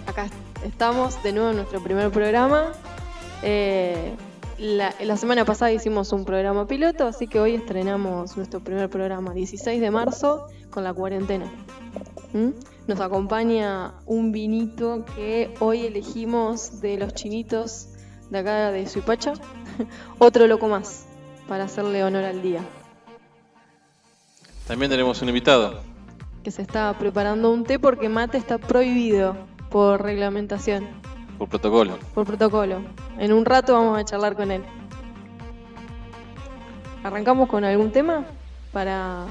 Acá estamos de nuevo en nuestro primer programa. La semana pasada hicimos un programa piloto, así que hoy estrenamos nuestro primer programa, 16 de marzo, con la cuarentena. Nos acompaña un vinito que hoy elegimos de los chinitos de acá de Suipacha. Otro loco más, para hacerle honor al día. También tenemos un invitado. Que se está preparando un té porque mate está prohibido por reglamentación. Por protocolo. Por protocolo. En un rato vamos a charlar con él. ¿Arrancamos con algún tema para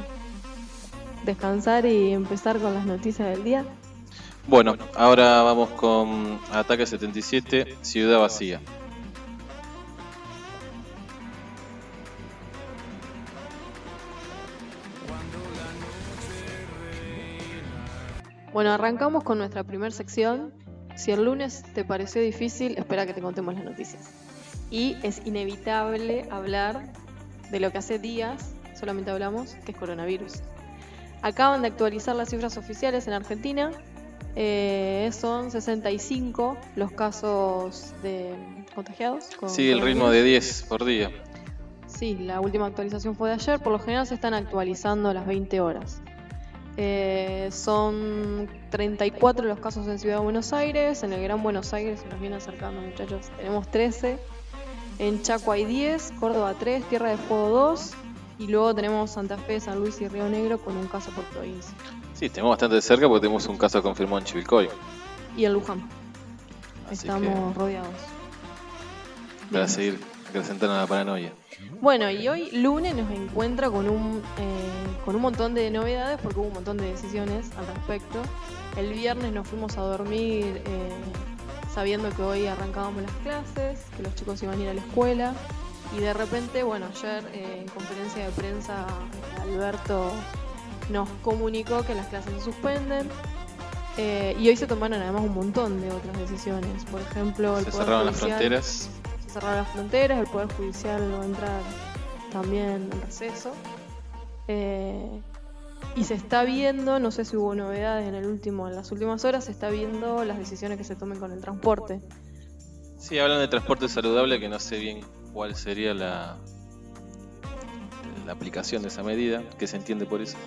descansar y empezar con las noticias del día? Bueno, ahora vamos con Ataque 77, Ciudad Vacía. Bueno, arrancamos con nuestra primera sección. Si el lunes te pareció difícil, espera que te contemos las noticias. Y es inevitable hablar de lo que hace días solamente hablamos, que es coronavirus. Acaban de actualizar las cifras oficiales en Argentina. Son 65 los casos de contagiados. Sigue el ritmo de 10 por día. Sí, la última actualización fue de ayer. Por lo general se están actualizando a las 20 horas. Son 34 los casos en Ciudad de Buenos Aires. En el Gran Buenos Aires se nos viene acercando, muchachos, tenemos 13. En Chaco hay 10, Córdoba 3, Tierra del Fuego 2. Y luego tenemos Santa Fe, San Luis y Río Negro con un caso por provincia. Sí, tenemos bastante de cerca porque tenemos un caso confirmado en Chivilcoy. Y en Luján. Así estamos rodeados. Para seguir acrecentando la paranoia. Bueno, y hoy lunes nos encuentra con un montón de novedades porque hubo un montón de decisiones al respecto. El viernes nos fuimos a dormir sabiendo que hoy arrancábamos las clases, que los chicos iban a ir a la escuela. Y de repente, bueno, ayer en conferencia de prensa Alberto nos comunicó que las clases se suspenden. Y hoy se tomaron además un montón de otras decisiones. Por ejemplo, se cerraron las fronteras. Se cerraron las fronteras, el Poder Judicial va a entrar también en receso. Y se está viendo, no sé si hubo novedades en las últimas horas, se está viendo las decisiones que se tomen con el transporte. Sí, hablan de transporte saludable, que no sé bien cuál sería la aplicación de esa medida, que se entiende por eso.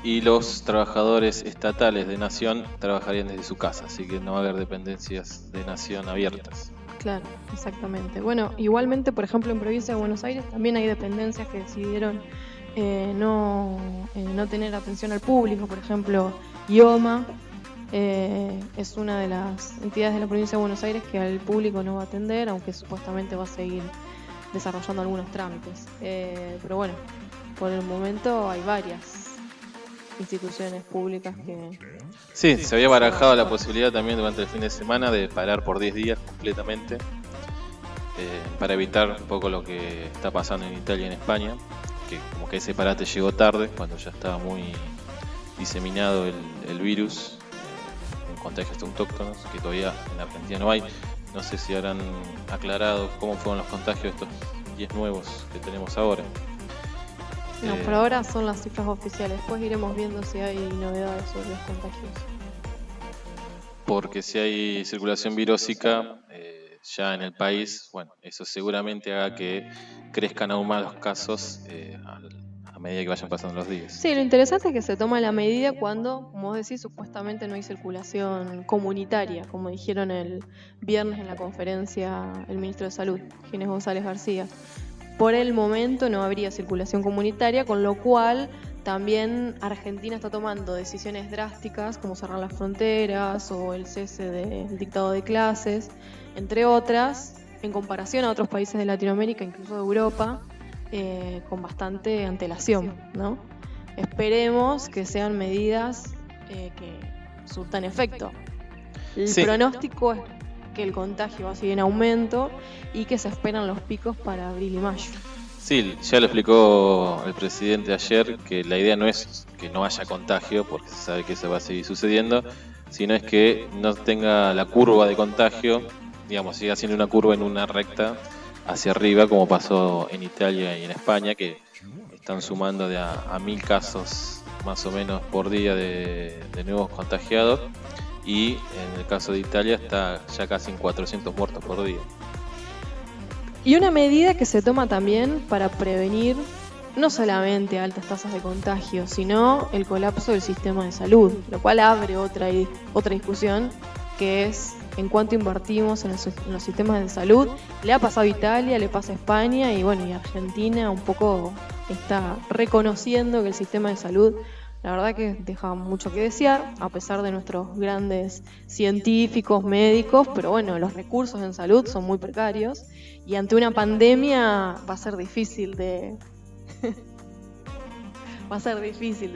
Y los trabajadores estatales de Nación trabajarían desde su casa, así que no va a haber dependencias de Nación abiertas. Claro, exactamente. Bueno, igualmente, por ejemplo, en Provincia de Buenos Aires también hay dependencias que decidieron no tener atención al público. Por ejemplo, IOMA es una de las entidades de la Provincia de Buenos Aires que al público no va a atender, aunque supuestamente va a seguir desarrollando algunos trámites. Pero bueno, por el momento hay varias instituciones públicas que... Sí, se había barajado la posibilidad también durante el fin de semana de parar por 10 días completamente para evitar un poco lo que está pasando en Italia y en España, que como que ese parate llegó tarde cuando ya estaba muy diseminado el virus en contagios autóctonos, que todavía en Argentina no hay. No sé si habrán aclarado cómo fueron los contagios de estos 10 nuevos que tenemos ahora. No, por ahora son las cifras oficiales. Después iremos viendo si hay novedades sobre los contagios. Porque si hay circulación virósica ya en el país, bueno, eso seguramente haga que crezcan aún más los casos a medida que vayan pasando los días. Sí, lo interesante es que se toma la medida cuando, como vos decís, supuestamente no hay circulación comunitaria, como dijeron el viernes en la conferencia el ministro de Salud, Ginés González García. Por el momento no habría circulación comunitaria, con lo cual también Argentina está tomando decisiones drásticas como cerrar las fronteras o el cese del dictado de clases, entre otras, en comparación a otros países de Latinoamérica, incluso de Europa, con bastante antelación, ¿no? Esperemos que sean medidas que surtan efecto. El pronóstico es que el contagio va a seguir en aumento y que se esperan los picos para abril y mayo. Sí, ya lo explicó el presidente ayer, que la idea no es que no haya contagio, porque se sabe que eso va a seguir sucediendo, sino es que no tenga la curva de contagio, digamos, siga siendo una curva en una recta hacia arriba, como pasó en Italia y en España, que están sumando de a 1000 casos más o menos por día de nuevos contagiados, y en el caso de Italia está ya casi en 400 muertos por día. Y una medida que se toma también para prevenir no solamente altas tasas de contagio, sino el colapso del sistema de salud, lo cual abre otra discusión, que es en cuánto invertimos en los sistemas de salud. Le ha pasado a Italia, le pasa a España, y bueno, y Argentina un poco está reconociendo que el sistema de salud, la verdad que deja mucho que desear, a pesar de nuestros grandes científicos, médicos, pero bueno, los recursos en salud son muy precarios, y ante una pandemia va a ser difícil de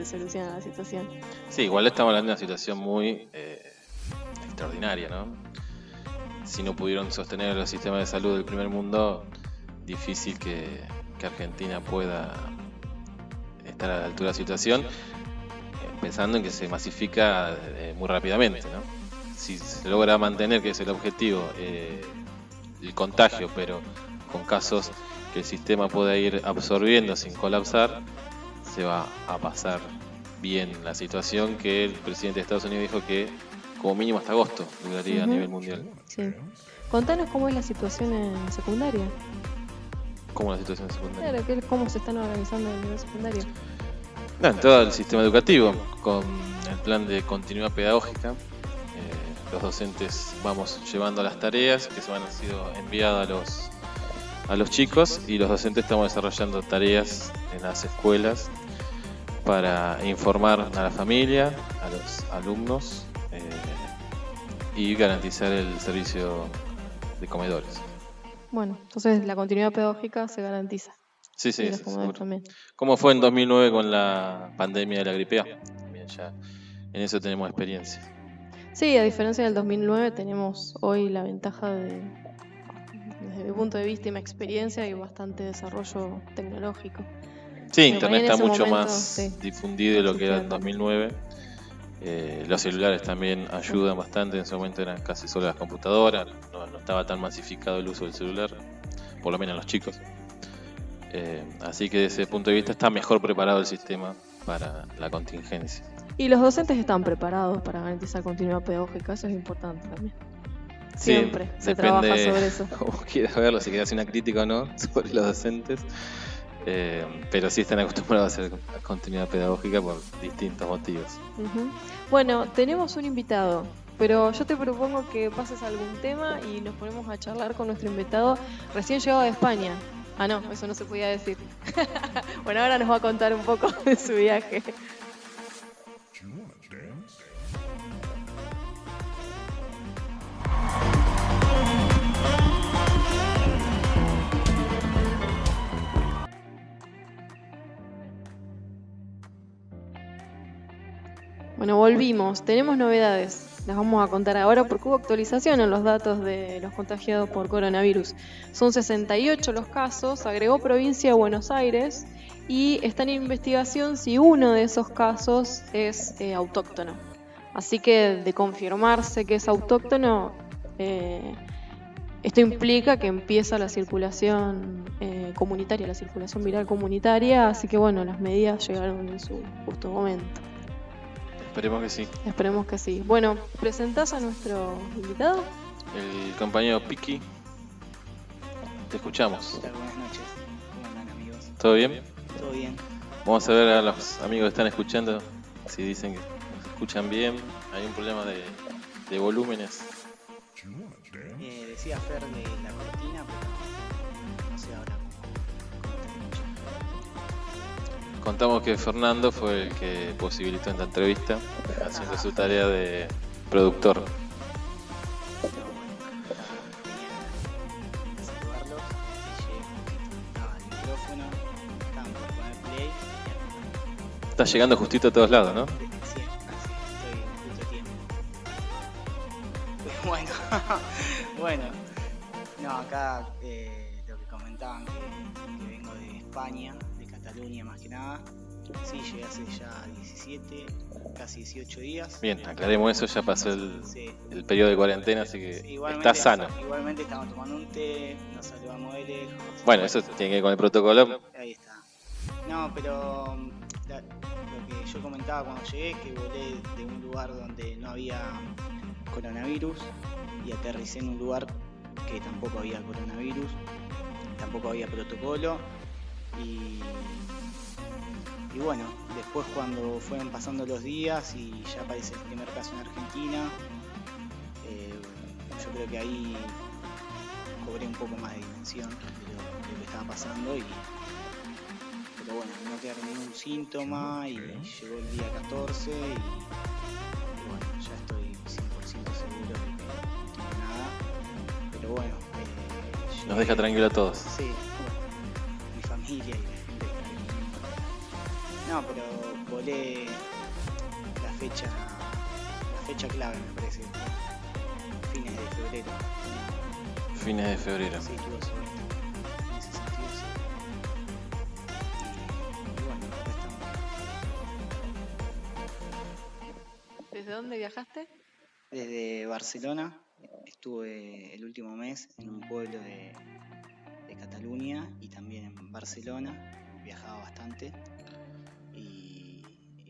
solucionar la situación. Sí, igual estamos hablando de una situación muy extraordinaria, ¿no? Si no pudieron sostener los sistemas de salud del primer mundo, difícil que Argentina pueda estar a la altura de la situación, pensando en que se masifica muy rápidamente, ¿no? Si se logra mantener, que es el objetivo, el contagio, pero con casos que el sistema pueda ir absorbiendo sin colapsar, se va a pasar bien la situación que el presidente de Estados Unidos dijo que como mínimo hasta agosto duraría a nivel mundial. Sí. Contanos cómo es la situación en secundaria. ¿Cómo la situación en secundaria? Claro, cómo se están organizando en nivel secundario. En todo el sistema educativo, con el plan de continuidad pedagógica, los docentes vamos llevando las tareas que se han sido enviadas a los chicos, y los docentes estamos desarrollando tareas en las escuelas para informar a la familia, a los alumnos, y garantizar el servicio de comedores. Bueno, entonces la continuidad pedagógica se garantiza. Sí, Y los comedores seguro. también. Como fue en 2009 con la pandemia de la gripe A. También ya en eso tenemos experiencia. Sí, a diferencia del 2009 tenemos hoy la ventaja desde mi punto de vista y mi experiencia, hay bastante desarrollo tecnológico. Sí, Pero Internet en está ese mucho momento, más sí, difundido de lo que era en existía 2009. Los celulares también ayudan bastante. En ese momento eran casi solo las computadoras, no estaba tan masificado el uso del celular, por lo menos los chicos. Así que desde ese punto de vista está mejor preparado el sistema para la contingencia. Y los docentes están preparados para garantizar continuidad pedagógica, eso es importante también. Sí, Siempre se depende trabaja sobre eso. Como quieras verlo, si quieres hacer una crítica o no sobre los docentes. Pero sí están acostumbrados a hacer continuidad pedagógica por distintos motivos. Ujú. Bueno, tenemos un invitado, pero yo te propongo que pases algún tema y nos ponemos a charlar con nuestro invitado recién llegado de España. Ah, no, eso no se podía decir. Bueno, ahora nos va a contar un poco de su viaje. Bueno, volvimos. Tenemos novedades. Las vamos a contar ahora porque hubo actualización en los datos de los contagiados por coronavirus. Son 68 los casos, agregó provincia de Buenos Aires, y está en investigación si uno de esos casos es autóctono. Así que de confirmarse que es autóctono, esto implica que empieza la circulación comunitaria, la circulación viral comunitaria, así que bueno, las medidas llegaron en su justo momento. Esperemos que sí. Esperemos que sí. Bueno, ¿presentás a nuestro invitado? El compañero Piki, te escuchamos. ¿Qué tal? Buenas noches. ¿Cómo andan, amigos? ¿Todo bien? ¿Todo bien? Vamos a ver a los amigos que están escuchando si dicen que nos escuchan bien. Hay un problema de volúmenes. Decía Fer de la cortina, pero no sé ahora cómo te escuchan. Contamos que Fernando fue el que posibilitó esta entrevista, haciendo su tarea de productor. Pero bueno, tenía saludarlos. Llegué, estaba el micrófono, estaban por poner play. Está llegando justito a todos lados, ¿no? Sí, así, estoy justo a tiempo. Bueno, bueno, no, acá lo que comentaban que vengo de España, de Cataluña más que nada. Sí, llegué hace ya 17, casi 18 días. Bien, aclaremos eso, ya pasó Sí. el periodo de cuarentena, así que Sí, igualmente, está sano. Igualmente estamos tomando un té, nos saludamos de lejos. Bueno, eso tiene que ver con el protocolo. Ahí está. No, pero lo que yo comentaba cuando llegué, que volé de un lugar donde no había coronavirus y aterricé en un lugar que tampoco había coronavirus, tampoco había protocolo y bueno, después cuando fueron pasando los días y ya aparece el primer caso en Argentina, yo creo que ahí cobré un poco más de dimensión de lo que estaba pasando pero bueno, no quedé ningún síntoma y llegó el día 14 y bueno, ya estoy 100% seguro de que no tengo nada, pero bueno, Nos deja tranquilo a todos. Sí, bueno, mi familia y la gente tranquila. No, pero volé la fecha clave, me parece, fines de febrero. Fines de febrero. Sí, tuvo suerte en ese sentido, sí. Y bueno, acá estamos. ¿Desde dónde viajaste? Desde Barcelona, estuve el último mes en un pueblo de Cataluña y también en Barcelona, viajaba bastante y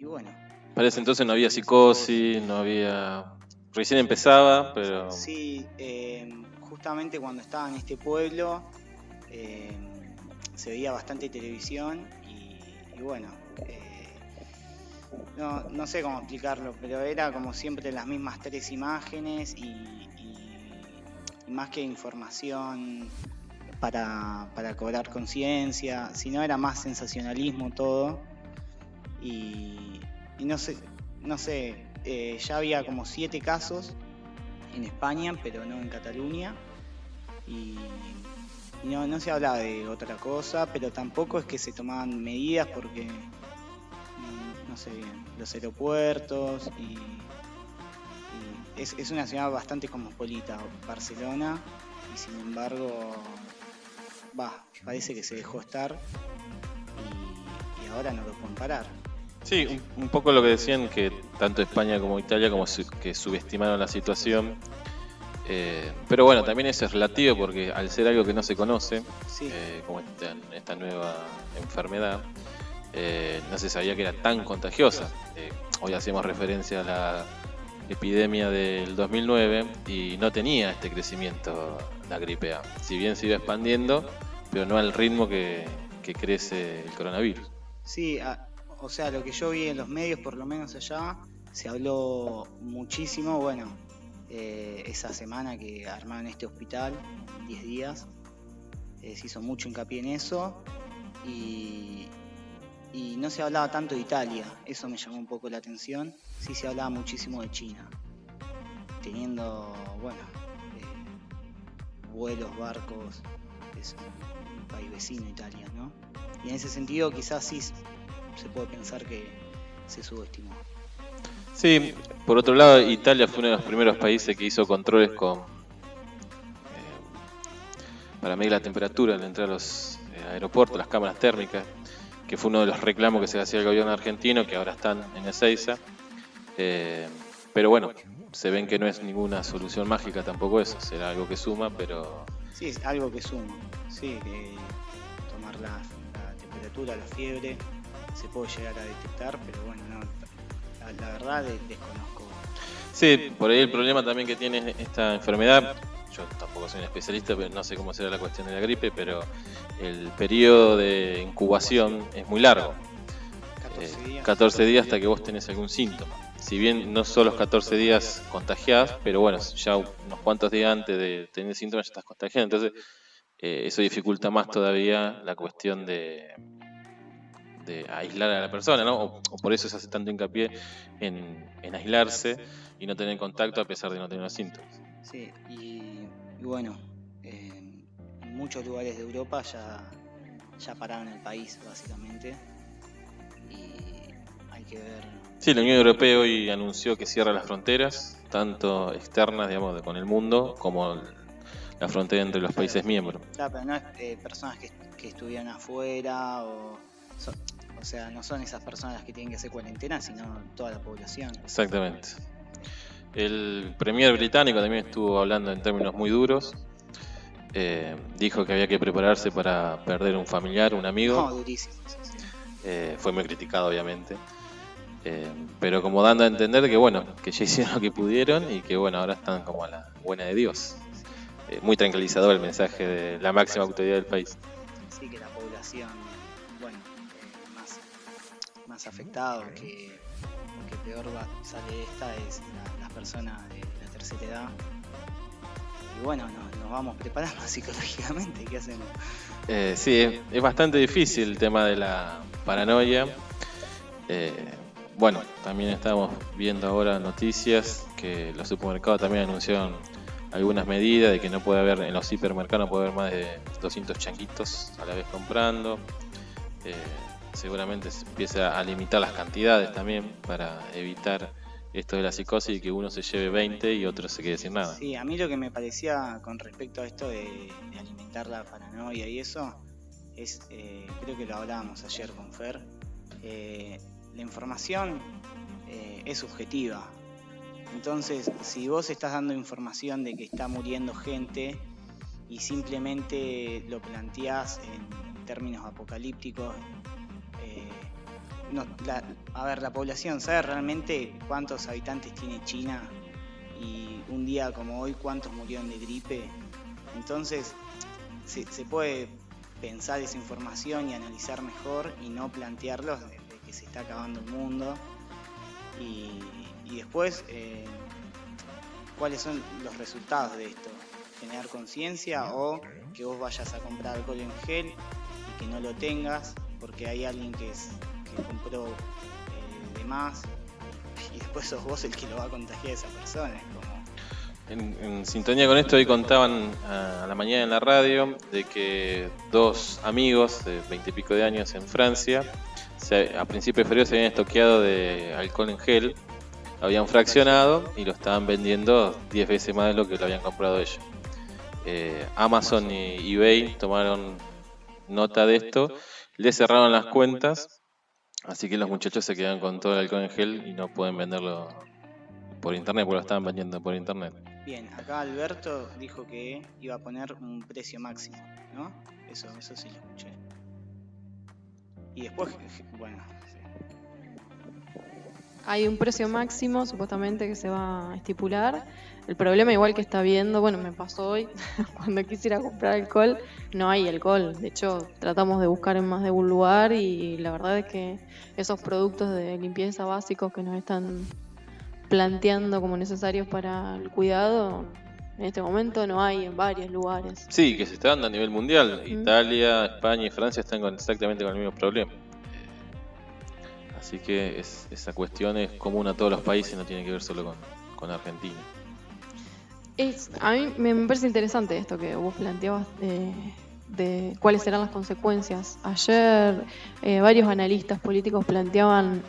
bueno. Para ese entonces no había psicosis, no había... Recién empezaba, pero... Sí, justamente cuando estaba en este pueblo se veía bastante televisión y bueno, no sé cómo explicarlo, pero era como siempre las mismas 3 imágenes y más que información para cobrar conciencia, sino era más sensacionalismo todo y no sé, ya había como 7 casos en España, pero no en Cataluña y no se hablaba de otra cosa, pero tampoco es que se tomaban medidas porque no sé bien, los aeropuertos y es una ciudad bastante cosmopolita, Barcelona, y sin embargo parece que se dejó estar y ahora no lo pueden parar. Sí, un poco lo que decían, que tanto España como Italia como que subestimaron la situación. Pero bueno, también eso es relativo porque al ser algo que no se conoce, Sí. Como esta nueva enfermedad, no se sabía que era tan contagiosa. Hoy hacemos referencia a la epidemia del 2009 y no tenía este crecimiento la gripe A. Si bien se iba expandiendo, pero no al ritmo que crece el coronavirus. Sí, o sea, lo que yo vi en los medios, por lo menos allá, se habló muchísimo, bueno, esa semana que armaron este hospital, 10 días, se hizo mucho hincapié en eso y no se hablaba tanto de Italia, eso me llamó un poco la atención, sí se hablaba muchísimo de China, teniendo, bueno, vuelos, barcos, es un país vecino Italia, ¿no? Y en ese sentido quizás sí se puede pensar que se subestimó. Sí, por otro lado, Italia fue uno de los primeros países que hizo controles para medir la temperatura al entrar a los aeropuertos, las cámaras térmicas, que fue uno de los reclamos que se hacía al gobierno argentino, que ahora están en Ezeiza. Pero bueno, se ven que no es ninguna solución mágica tampoco eso, será algo que suma, pero... Sí, es algo que suma, sí, que tomar la temperatura, la fiebre, se puede llegar a detectar, pero bueno, no, la verdad desconozco. Sí, por ahí el problema también que tiene esta enfermedad, yo tampoco soy un especialista, pero no sé cómo será la cuestión de la gripe, pero el periodo de incubación es muy largo. 14 días hasta que vos tenés algún síntoma. Si bien no son los 14 días contagiados, pero bueno, ya unos cuantos días antes de tener síntomas ya estás contagiado. Entonces, eso dificulta más todavía la cuestión de aislar a la persona, ¿no? O por eso se hace tanto hincapié en aislarse y no tener contacto a pesar de no tener los síntomas. Sí, y bueno, en muchos lugares de Europa ya pararon el país, básicamente. Y hay que ver. Sí, la Unión Europea hoy anunció que cierra las fronteras, tanto externas, digamos, con el mundo, como la frontera entre los países miembros. Claro, pero no es personas que estuvieron afuera o sea, no son esas personas las que tienen que hacer cuarentena, sino toda la población. Exactamente. El premier británico también estuvo hablando en términos muy duros. Dijo que había que prepararse para perder un familiar, un amigo. No, durísimo. Sí. Fue muy criticado, obviamente. Pero como dando a entender que bueno, que ya hicieron lo que pudieron y que bueno, ahora están como a la buena de Dios. Muy tranquilizador el mensaje de la máxima autoridad del país. Sí, que la población, bueno, más afectado, que peor sale esta es las personas de la tercera edad. Y bueno, nos vamos preparando psicológicamente, ¿qué hacemos? Sí, es bastante difícil el tema de la paranoia. Bueno, también estamos viendo ahora noticias que los supermercados también anunciaron algunas medidas de que no puede haber, en los hipermercados no puede haber más de 200 changuitos a la vez comprando. Seguramente se empieza a limitar las cantidades también para evitar esto de la psicosis y que uno se lleve 20 y otro se quede sin nada. Sí, a mí lo que me parecía con respecto a esto de alimentar la paranoia y eso es, creo que lo hablábamos ayer con Fer, la información es subjetiva. Entonces, si vos estás dando información de que está muriendo gente y simplemente lo planteás en términos apocalípticos, la población sabe realmente cuántos habitantes tiene China y un día como hoy cuántos murieron de gripe. Entonces, se puede pensar esa información y analizar mejor y no plantearlos de que se está acabando el mundo. Y después, ¿cuáles son los resultados de esto? Generar conciencia o que vos vayas a comprar alcohol en gel y que no lo tengas porque hay alguien que compró de más y después sos vos el que lo va a contagiar a esa persona. Es como... En sintonía con esto, hoy contaban a la mañana en la radio de que dos amigos de 20 y pico de años en Francia, a principios de febrero se habían estoqueado de alcohol en gel, lo habían fraccionado y lo estaban vendiendo 10 veces más de lo que lo habían comprado ellos. Amazon y eBay tomaron nota de esto, le cerraron las cuentas, así que los muchachos se quedan con todo el alcohol en gel y no pueden venderlo por internet, porque lo estaban vendiendo por internet. Bien, acá Alberto dijo que iba a poner un precio máximo, ¿no? Eso sí lo escuché. Y después, bueno... Hay un precio máximo, supuestamente, que se va a estipular. El problema, igual que está viendo, bueno, me pasó hoy, cuando quisiera comprar alcohol, no hay alcohol. De hecho, tratamos de buscar en más de un lugar y la verdad es que esos productos de limpieza básicos que nos están planteando como necesarios para el cuidado, en este momento no hay en varios lugares. Sí, que se está dando a nivel mundial. Italia, España y Francia están exactamente con el mismo problema. Así que esa cuestión es común a todos los países, no tiene que ver solo con Argentina. A mí me parece interesante esto que vos planteabas de cuáles serán las consecuencias. Ayer varios analistas políticos planteaban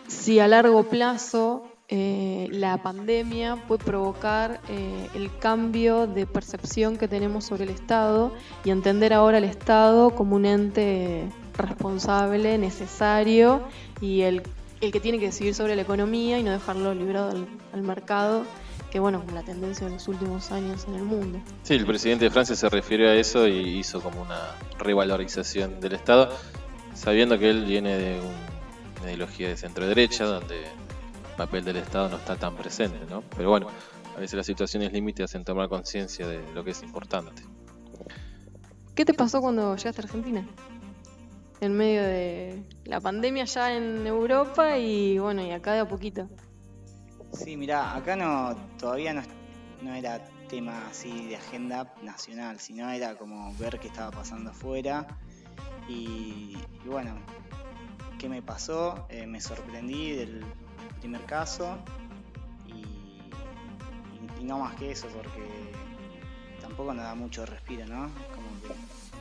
si a largo plazo la pandemia puede provocar el cambio de percepción que tenemos sobre el Estado y entender ahora al Estado como un ente responsable, necesario y el que tiene que decidir sobre la economía y no dejarlo librado al mercado, que bueno, es la tendencia de los últimos años en el mundo. Sí, el presidente de Francia se refirió a eso y hizo como una revalorización del Estado, sabiendo que él viene de una ideología de centro-derecha, donde el papel del Estado no está tan presente, ¿no? Pero bueno, a veces las situaciones límite hacen tomar conciencia de lo que es importante. ¿Qué te pasó cuando llegaste a Argentina? En medio de la pandemia ya en Europa y bueno, y acá de a poquito. Sí, mirá, acá todavía no era tema así de agenda nacional, sino era como ver qué estaba pasando afuera y bueno, ¿qué me pasó? Me sorprendí del primer caso y no más que eso porque tampoco nos da mucho respiro, ¿no? Como que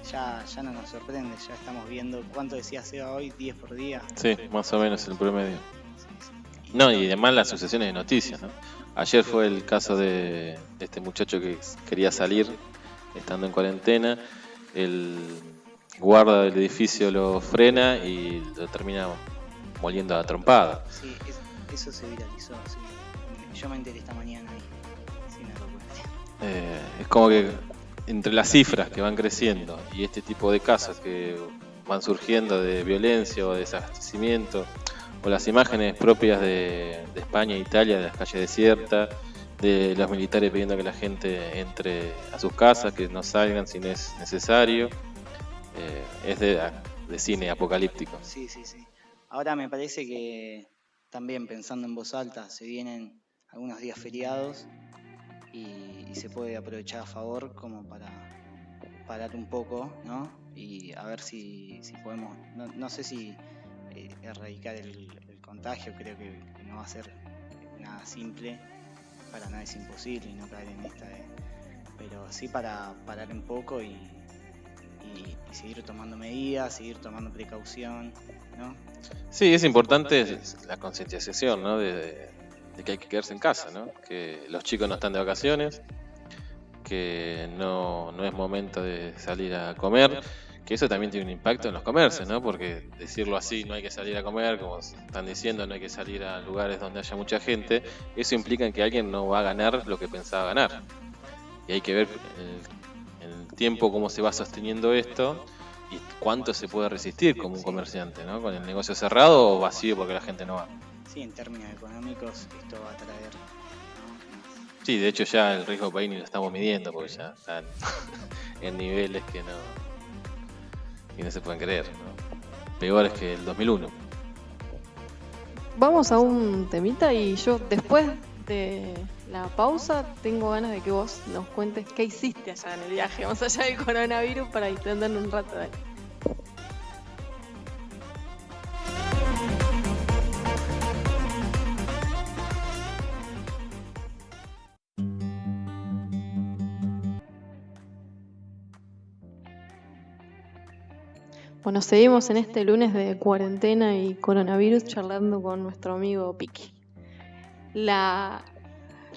ya no nos sorprende, ya estamos viendo cuánto decía Seba hoy, 10 por día. Sí, más o menos el promedio. No, y además las sucesiones de noticias, ¿no? Ayer fue el caso de este muchacho que quería salir estando en cuarentena, el guarda del edificio lo frena y lo termina moliendo a trompada. Sí, eso se viralizó, sí. Yo me enteré esta mañana y sí me recuerdo. Es como que entre las cifras que van creciendo y este tipo de casos que van surgiendo de violencia o de desabastecimiento o las imágenes propias de España e Italia, de las calles desiertas, de los militares pidiendo que la gente entre a sus casas, que no salgan si no es necesario. Es de cine apocalíptico. Sí, sí, sí. Ahora me parece que también pensando en voz alta, se vienen algunos días feriados y se puede aprovechar a favor como para parar un poco, ¿no? Y a ver si podemos, no sé si erradicar el contagio, creo que no va a ser nada simple, para nada es imposible y no caer en esta pero sí para parar un poco y seguir tomando medidas, seguir tomando precaución, ¿no? Sí, es importante la concientización, ¿no? De que hay que quedarse en casa, ¿no? Que los chicos no están de vacaciones, que no es momento de salir a comer, que eso también tiene un impacto en los comercios, ¿no? Porque decirlo así, no hay que salir a comer, como están diciendo, no hay que salir a lugares donde haya mucha gente, eso implica que alguien no va a ganar lo que pensaba ganar. Y hay que ver el tiempo cómo se va sosteniendo esto y cuánto se puede resistir como un comerciante, ¿no? Con el negocio cerrado o vacío porque la gente no va. Sí, en términos económicos esto va a traer, ¿no? Sí, de hecho ya el riesgo país ni lo estamos midiendo porque ya están en niveles que no se pueden creer, ¿no? Peores que el 2001. Vamos a un temita y yo después de la pausa tengo ganas de que vos nos cuentes qué hiciste allá en el viaje, más allá del coronavirus, para distender un rato. Dale. Bueno, seguimos en este lunes de cuarentena y coronavirus charlando con nuestro amigo Piki.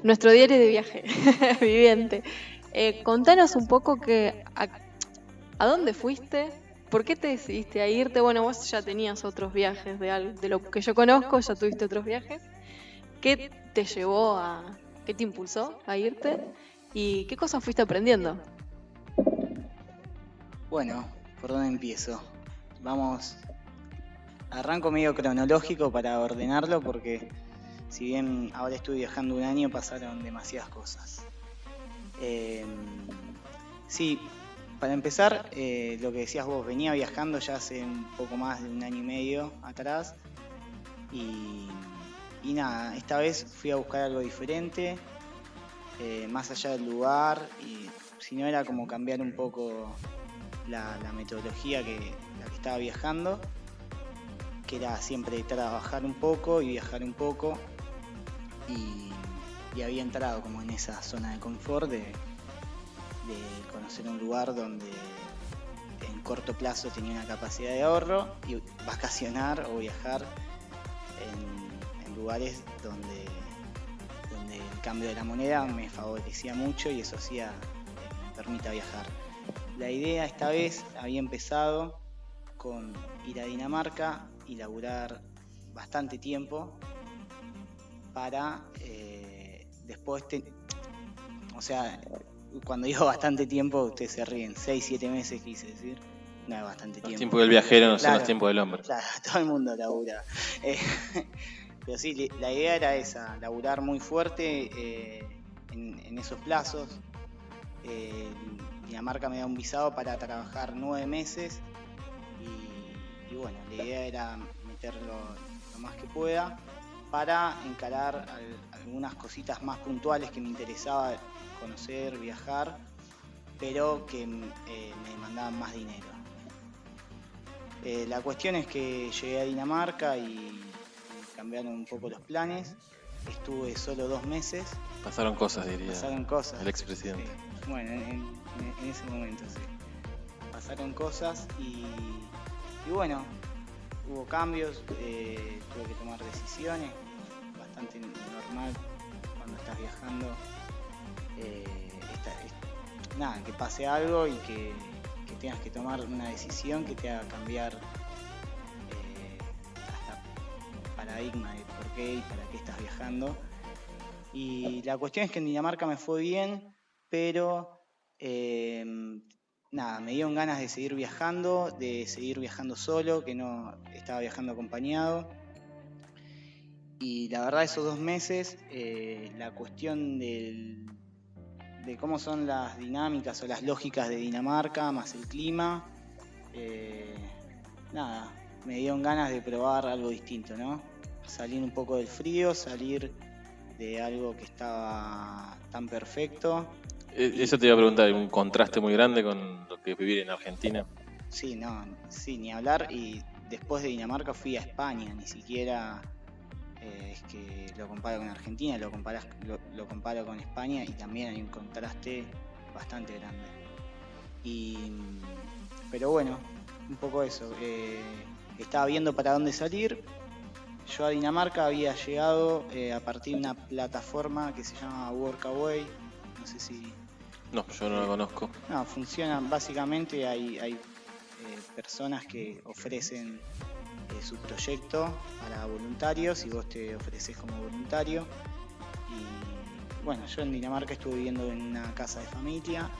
Nuestro diario de viaje viviente. Contanos un poco a dónde fuiste, por qué te decidiste a irte. Bueno, vos ya tenías otros viajes, de lo que yo conozco, ya tuviste otros viajes. ¿Qué te llevó qué te impulsó a irte? ¿Y qué cosas fuiste aprendiendo? Bueno, ¿por dónde empiezo? Vamos, arranco medio cronológico para ordenarlo porque si bien ahora estuve viajando un año, pasaron demasiadas cosas. Sí, para empezar, lo que decías vos, venía viajando ya hace un poco más de un año y medio atrás y nada, esta vez fui a buscar algo diferente, más allá del lugar, y si no era como cambiar un poco la metodología la que estaba viajando, que era siempre trabajar un poco y viajar un poco, y había entrado como en esa zona de confort de conocer un lugar donde en corto plazo tenía una capacidad de ahorro y vacacionar o viajar en lugares donde el cambio de la moneda me favorecía mucho y eso hacía que me permita viajar. La idea esta vez había empezado con ir a Dinamarca y laburar bastante tiempo para después o sea, cuando digo bastante tiempo, ustedes se ríen, 6-7 meses quise decir, no es bastante tiempo. Los tiempos del viajero no son Claro, los tiempos del hombre. Claro, todo el mundo labura. Pero sí, la idea era esa, laburar muy fuerte en esos plazos. Dinamarca me da un visado para trabajar 9 meses y bueno, la idea era meterlo lo más que pueda para encarar algunas cositas más puntuales que me interesaba conocer, viajar, pero que me demandaban más dinero. La cuestión es que llegué a Dinamarca y cambiaron un poco los planes. Estuve solo 2 meses. Pasaron cosas, diría. Pasaron cosas. El expresidente. Sí. Bueno, en ese momento sí. Pasaron cosas y bueno, hubo cambios, tuve que tomar decisiones, bastante normal cuando estás viajando. Nada, que pase algo y que tengas que tomar una decisión que te haga cambiar hasta paradigma de por qué y para qué estás viajando. Y la cuestión es que en Dinamarca me fue bien, pero nada, me dieron ganas de seguir viajando solo, que no estaba viajando acompañado. Y la verdad esos 2 meses, la cuestión de cómo son las dinámicas o las lógicas de Dinamarca, más el clima, nada, me dieron ganas de probar algo distinto, ¿no? Salir un poco del frío, salir de algo que estaba tan perfecto. Eso te iba a preguntar, ¿hay un contraste muy grande con lo que es vivir en Argentina? Sí, no, sí, ni hablar. Y después de Dinamarca fui a España, ni siquiera es que lo comparo con Argentina, lo comparo con España y también hay un contraste bastante grande. Pero bueno, un poco eso. Estaba viendo para dónde salir. Yo a Dinamarca había llegado a partir de una plataforma que se llama Workaway. No sé si... No, yo no la conozco. No, funciona básicamente, hay personas que ofrecen su proyecto para voluntarios y vos te ofreces como voluntario. Y bueno, yo en Dinamarca estuve viviendo en una casa de familia,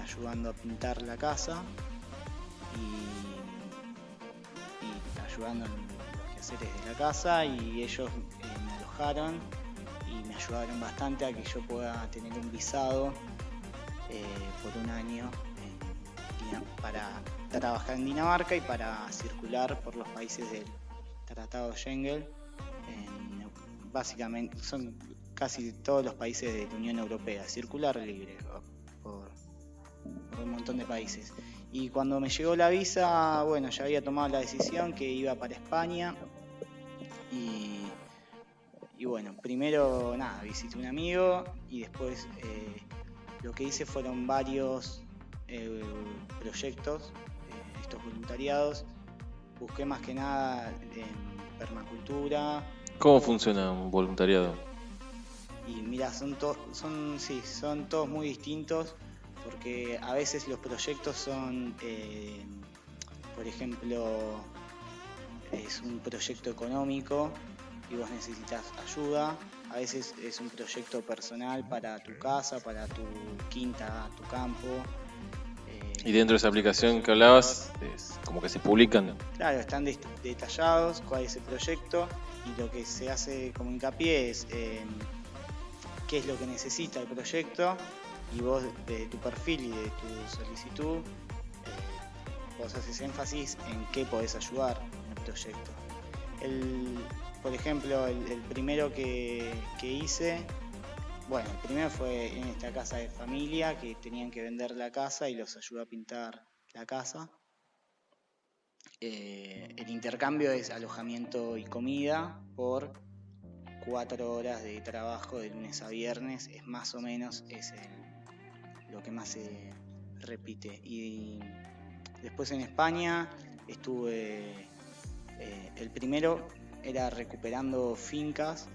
ayudando a pintar la casa y ayudando en los quehaceres de la casa, y ellos me alojaron y me ayudaron bastante a que yo pueda tener un visado por un año para trabajar en Dinamarca y para circular por los países del Tratado Schengen. Básicamente son casi todos los países de la Unión Europea, circular libre por un montón de países. Y cuando me llegó la visa, bueno, ya había tomado la decisión que iba para España y bueno, primero nada, visité un amigo y después lo que hice fueron varios proyectos, estos voluntariados. Busqué más que nada en permacultura. ¿Cómo funciona un voluntariado? Y mira, son todos muy distintos, porque a veces los proyectos son, por ejemplo, es un proyecto económico y vos necesitas ayuda. A veces es un proyecto personal para tu casa, para tu quinta, tu campo. Y dentro de esa aplicación que hablabas, es como que se publican. Claro, están detallados cuál es el proyecto y lo que se hace como hincapié es qué es lo que necesita el proyecto, y vos de tu perfil y de tu solicitud vos haces énfasis en qué podés ayudar en el proyecto. Por ejemplo, el primero que hice, bueno, el primero fue en esta casa de familia que tenían que vender la casa y los ayudé a pintar la casa. El intercambio es alojamiento y comida por 4 horas de trabajo de lunes a viernes, es más o menos lo que más se repite. Y después en España estuve, el primero era recuperando fincas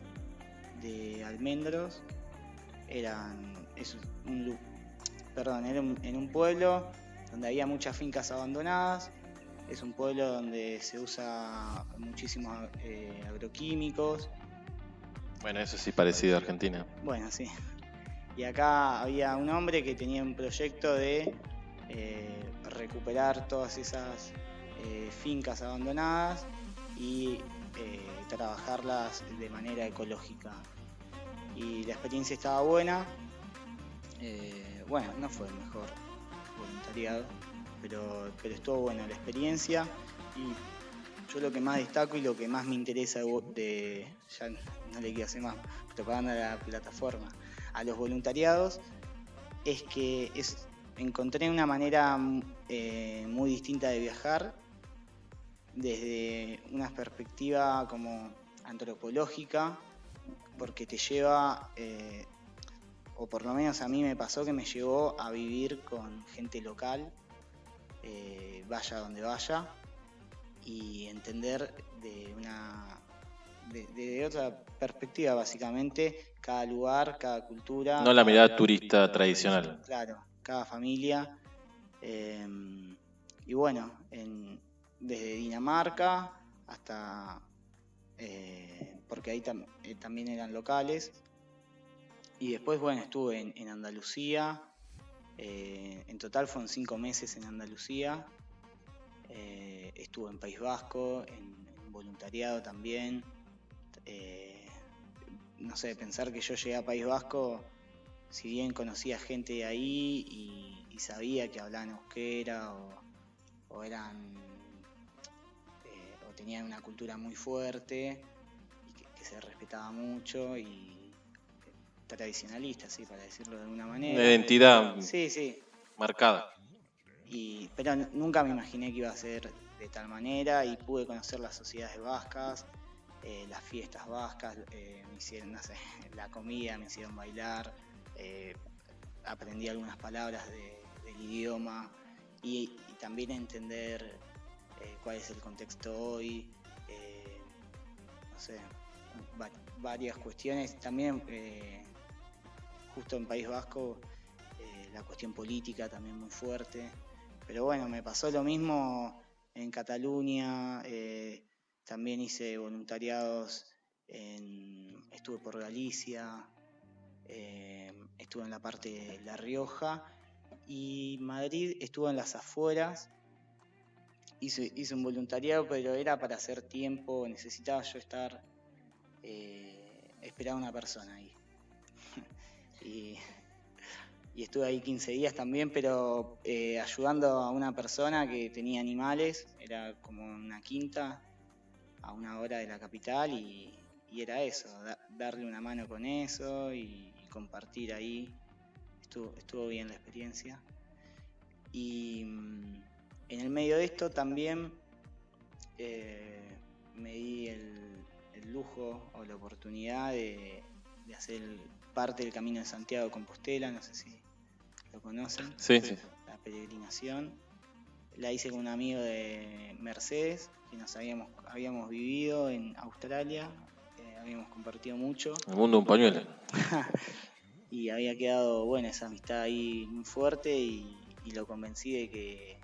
de almendros. Era en un pueblo donde había muchas fincas abandonadas. Es un pueblo donde se usa muchísimos agroquímicos. Bueno, eso sí parecido a Argentina. Bueno, sí. Y acá había un hombre que tenía un proyecto de recuperar todas esas fincas abandonadas y trabajarlas de manera ecológica. Y la experiencia estaba buena. Bueno, no fue el mejor voluntariado, pero estuvo buena la experiencia. Y yo lo que más destaco y lo que más me interesa ya no le quiero hacer más propaganda a la plataforma, a los voluntariados, es que encontré una manera muy distinta de viajar, desde una perspectiva como antropológica, porque te lleva, o por lo menos a mí me pasó que me llevó a vivir con gente local, vaya donde vaya, y entender de otra perspectiva básicamente cada lugar, cada cultura. No la mirada turista tradicional. Claro, cada familia. Y bueno, desde Dinamarca hasta... porque ahí también eran locales. Y después, bueno, estuve en Andalucía. En total fueron 5 meses en Andalucía. Estuve en País Vasco, en voluntariado también. no sé, pensar que yo llegué a País Vasco, si bien conocía gente de ahí y sabía que hablaban euskera o eran o tenían una cultura muy fuerte y que se respetaba mucho y tradicionalista, sí, para decirlo de alguna manera. Una identidad sí. marcada. Pero nunca me imaginé que iba a ser de tal manera y pude conocer las sociedades vascas, las fiestas vascas, me hicieron, no sé, la comida, me hicieron bailar, aprendí algunas palabras del idioma y también entender cuál es el contexto hoy, no sé, varias cuestiones. También justo en País Vasco la cuestión política también muy fuerte. Pero bueno, me pasó lo mismo en Cataluña, también hice voluntariados, estuve por Galicia, estuve en la parte de La Rioja y Madrid estuve en las afueras, hice un voluntariado, pero era para hacer tiempo, necesitaba yo estar, esperar a una persona ahí. Y estuve ahí 15 días también, pero ayudando a una persona que tenía animales, era como una quinta a 1 hora de la capital y era eso, darle una mano con eso y compartir ahí. Estuvo bien la experiencia. Y en el medio de esto también me di el lujo o la oportunidad de hacer parte del Camino de Santiago de Compostela, no sé si lo conocen. Sí. La peregrinación. La hice con un amigo de Mercedes, que habíamos vivido en Australia, habíamos compartido mucho. El mundo un pañuelo. Y había quedado, bueno, esa amistad ahí muy fuerte y lo convencí de que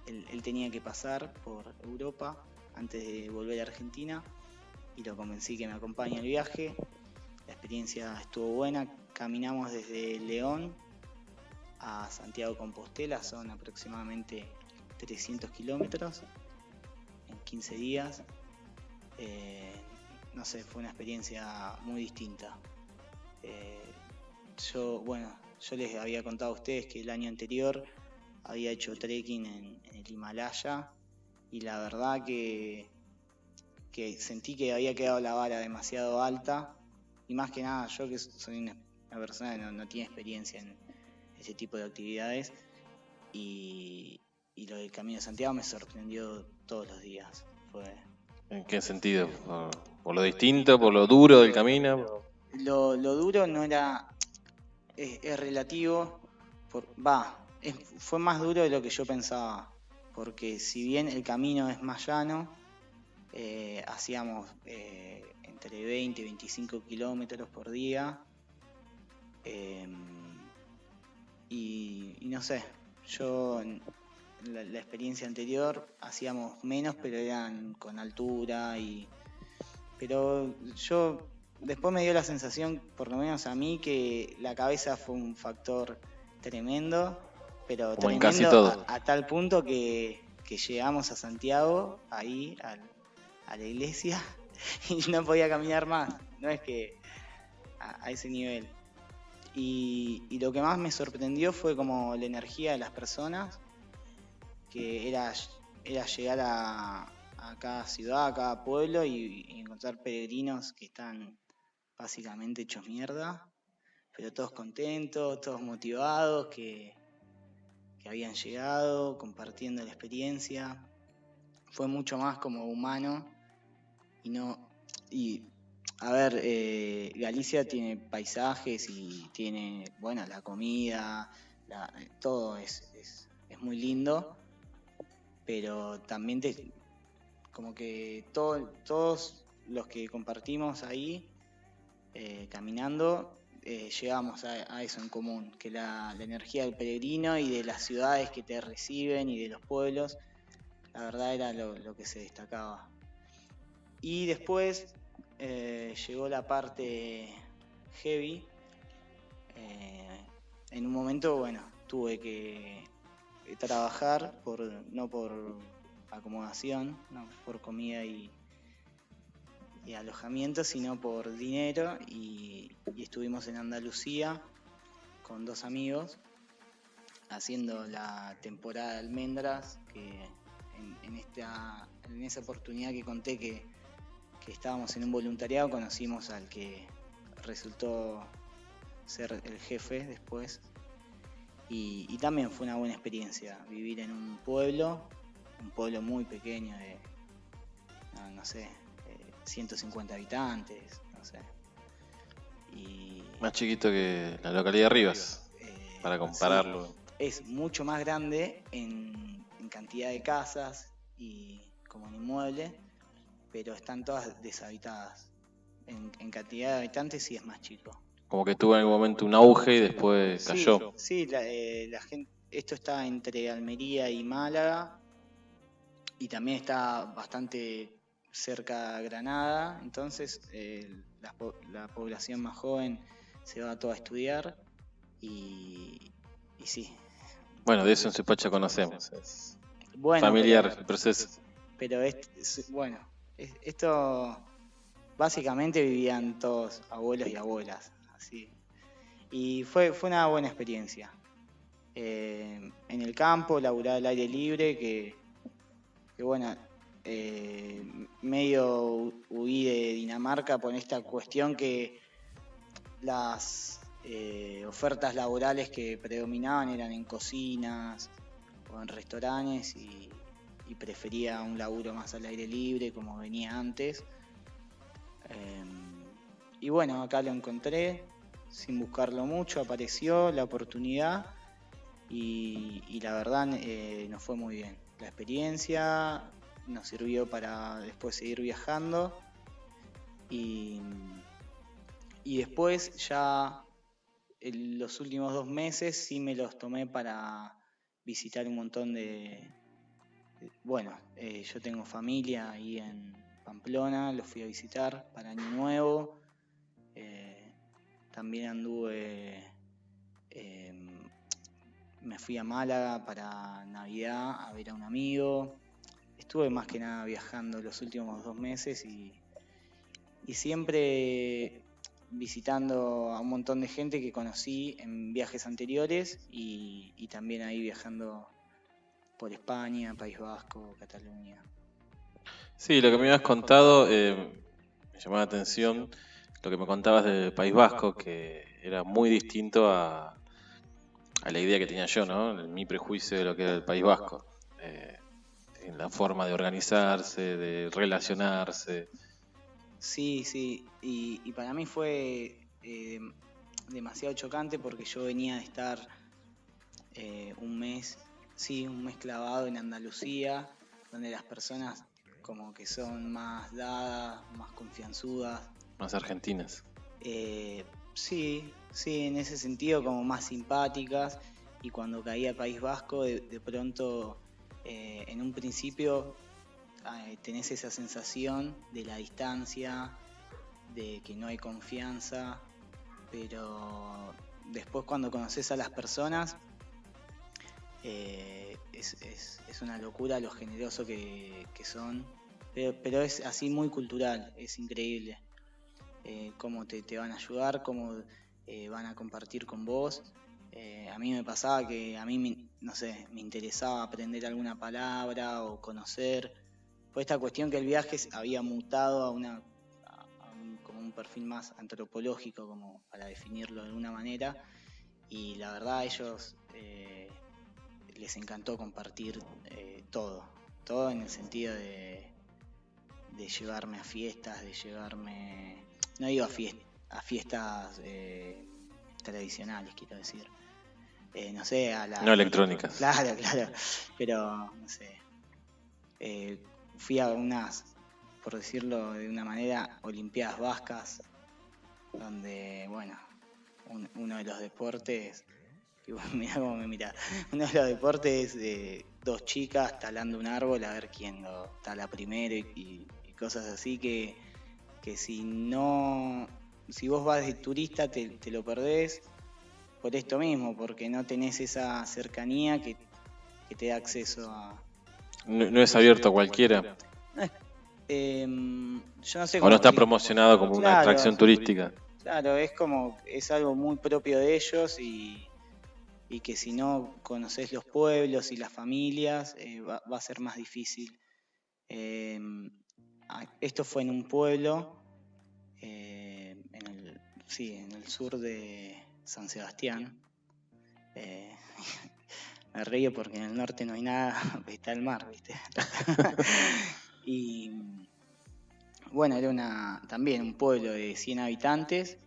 él tenía que pasar por Europa antes de volver a Argentina y lo convencí que me acompañe al viaje. La experiencia estuvo buena, caminamos desde León a Santiago de Compostela, son aproximadamente 300 kilómetros en 15 días. No sé, fue una experiencia muy distinta. Yo les había contado a ustedes que el año anterior había hecho trekking en el Himalaya y la verdad que sentí que había quedado la vara demasiado alta y más que nada yo que soy una persona que no tiene experiencia en ese tipo de actividades y lo del Camino de Santiago me sorprendió todos los días. ¿En qué sentido? ¿Por lo distinto? ¿Por lo duro del camino? Lo duro no era... Es relativo, fue más duro de lo que yo pensaba, porque si bien el camino es más llano, hacíamos entre 20 y 25 kilómetros por día, y no sé, yo en la experiencia anterior hacíamos menos, pero eran con altura, pero yo... Después me dio la sensación, por lo menos a mí, que la cabeza fue un factor tremendo, pero como tremendo en casi todo. A tal punto que llegamos a Santiago, ahí a la iglesia, y no podía caminar más. No es que a ese nivel. Y lo que más me sorprendió fue como la energía de las personas, que era llegar a cada ciudad, a cada pueblo y encontrar peregrinos que están básicamente hechos mierda, pero todos contentos, todos motivados, que habían llegado, compartiendo la experiencia. Fue mucho más como humano Galicia tiene paisajes y tiene, la comida, todo es muy lindo, pero también como que todos los que compartimos ahí caminando, llegamos a eso en común, que la energía del peregrino y de las ciudades que te reciben y de los pueblos, la verdad era lo que se destacaba. Y después llegó la parte heavy. En un momento, tuve que trabajar, no por acomodación, no, por comida alojamiento, sino por dinero, y estuvimos en Andalucía con 2 amigos haciendo la temporada de almendras, que en esa oportunidad que conté que estábamos en un voluntariado, conocimos al que resultó ser el jefe después, y también fue una buena experiencia vivir en un pueblo muy pequeño de, no sé, 150 habitantes, no sé. Y Más chiquito que la localidad de Rivas, para compararlo. Sí, es mucho más grande en cantidad de casas y como en inmueble, pero están todas deshabitadas. En cantidad de habitantes sí es más chico. Como que tuvo en algún momento un auge y después cayó. Sí, la gente, esto está entre Almería y Málaga, y también está bastante cerca de Granada, entonces la población más joven se va toda a estudiar, y sí. Bueno, de eso en Suipacha conocemos. Es Bueno, familiar el proceso. Pero esto básicamente vivían todos abuelos y abuelas, así. Y fue una buena experiencia. En el campo, laburar al aire libre, que bueno, medio huí de Dinamarca por esta cuestión que las ofertas laborales que predominaban eran en cocinas o en restaurantes, y prefería un laburo más al aire libre como venía antes. Y bueno, acá lo encontré sin buscarlo mucho, apareció la oportunidad, y la verdad nos fue muy bien. La experiencia nos sirvió para después seguir viajando, y después ya los últimos 2 meses sí me los tomé para visitar un montón de... Bueno, yo tengo familia ahí en Pamplona, los fui a visitar para Año Nuevo. También anduve, me fui a Málaga para Navidad a ver a un amigo. Estuve más que nada viajando los últimos 2 meses, y siempre visitando a un montón de gente que conocí en viajes anteriores, y también ahí viajando por España, País Vasco, Cataluña. Sí, lo que me habías contado me llamó la atención, lo que me contabas del País Vasco, que era muy distinto a la idea que tenía yo, ¿no? Mi prejuicio de lo que era el País Vasco. En la forma de organizarse, de relacionarse. Sí, y para mí fue demasiado chocante, porque yo venía de estar un mes clavado en Andalucía, donde las personas como que son más dadas, más confianzudas. Más argentinas. Sí, en ese sentido como más simpáticas, y cuando caí a País Vasco de pronto en un principio tenés esa sensación de la distancia, de que no hay confianza, pero después cuando conoces a las personas es una locura lo generoso que son, pero es así muy cultural, es increíble cómo te van a ayudar, cómo van a compartir con vos. A mí me pasaba que a mí me interesaba aprender alguna palabra o conocer, por esta cuestión que el viaje había mutado como un perfil más antropológico, como para definirlo de alguna manera, y la verdad a ellos les encantó compartir todo en el sentido de llevarme a fiestas, de llevarme, no digo a fiestas tradicionales, quiero decir, no sé, no electrónicas. Claro, pero no sé, fui a unas, por decirlo de una manera, Olimpiadas Vascas, donde, bueno, uno de los deportes, mirá cómo me mirá, uno de los deportes de 2 chicas talando un árbol a ver quién lo tala primero, y cosas así que si vos vas de turista te lo perdés por esto mismo, porque no tenés esa cercanía que te da acceso a... No es abierto a cualquiera. Yo no sé O cómo no está si- promocionado como una Claro, atracción turística. Claro, es algo muy propio de ellos y que si no conoces los pueblos y las familias, va a ser más difícil. Eh, Esto fue en un pueblo, en el sur de San Sebastián. Eh, Me río porque en el norte no hay nada, está el mar, ¿viste? Y bueno, era también un pueblo de 100 habitantes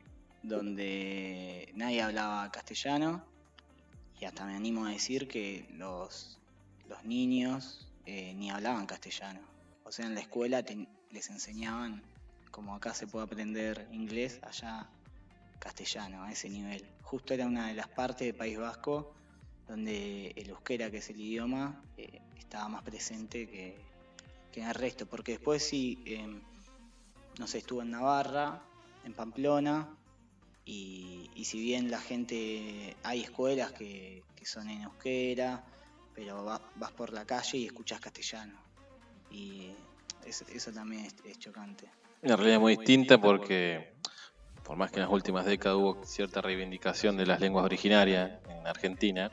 donde nadie hablaba castellano y hasta me animo a decir que los niños ni hablaban castellano. O sea, en la escuela les enseñaban, como acá se puede aprender inglés, allá castellano, a ese nivel. Justo era una de las partes del País Vasco donde el euskera, que es el idioma, estaba más presente que en el resto, porque después sí, no sé, estuvo en Navarra, en Pamplona, y si bien la gente, hay escuelas que son en euskera, pero vas por la calle y escuchas castellano, y eso también es chocante. Una realidad muy distinta porque, por más que en las últimas décadas hubo cierta reivindicación de las lenguas originarias en Argentina,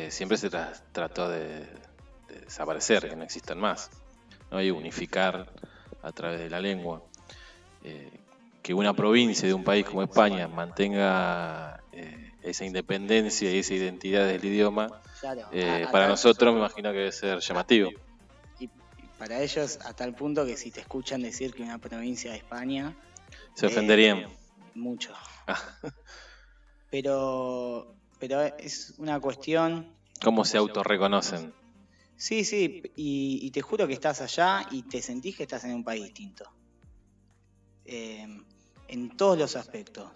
siempre se trató de desaparecer, que no existan más, ¿no? Y unificar a través de la lengua. Que una provincia de un país como España mantenga esa independencia y esa identidad del idioma, Claro, para nosotros me imagino que debe ser llamativo. Y para ellos, a tal punto que si te escuchan decir que una provincia de España, Se ofenderían. mucho. Pero es una cuestión. ¿Cómo se autorreconocen? Sí, y te juro que estás allá y te sentís que estás en un país distinto. En todos los aspectos.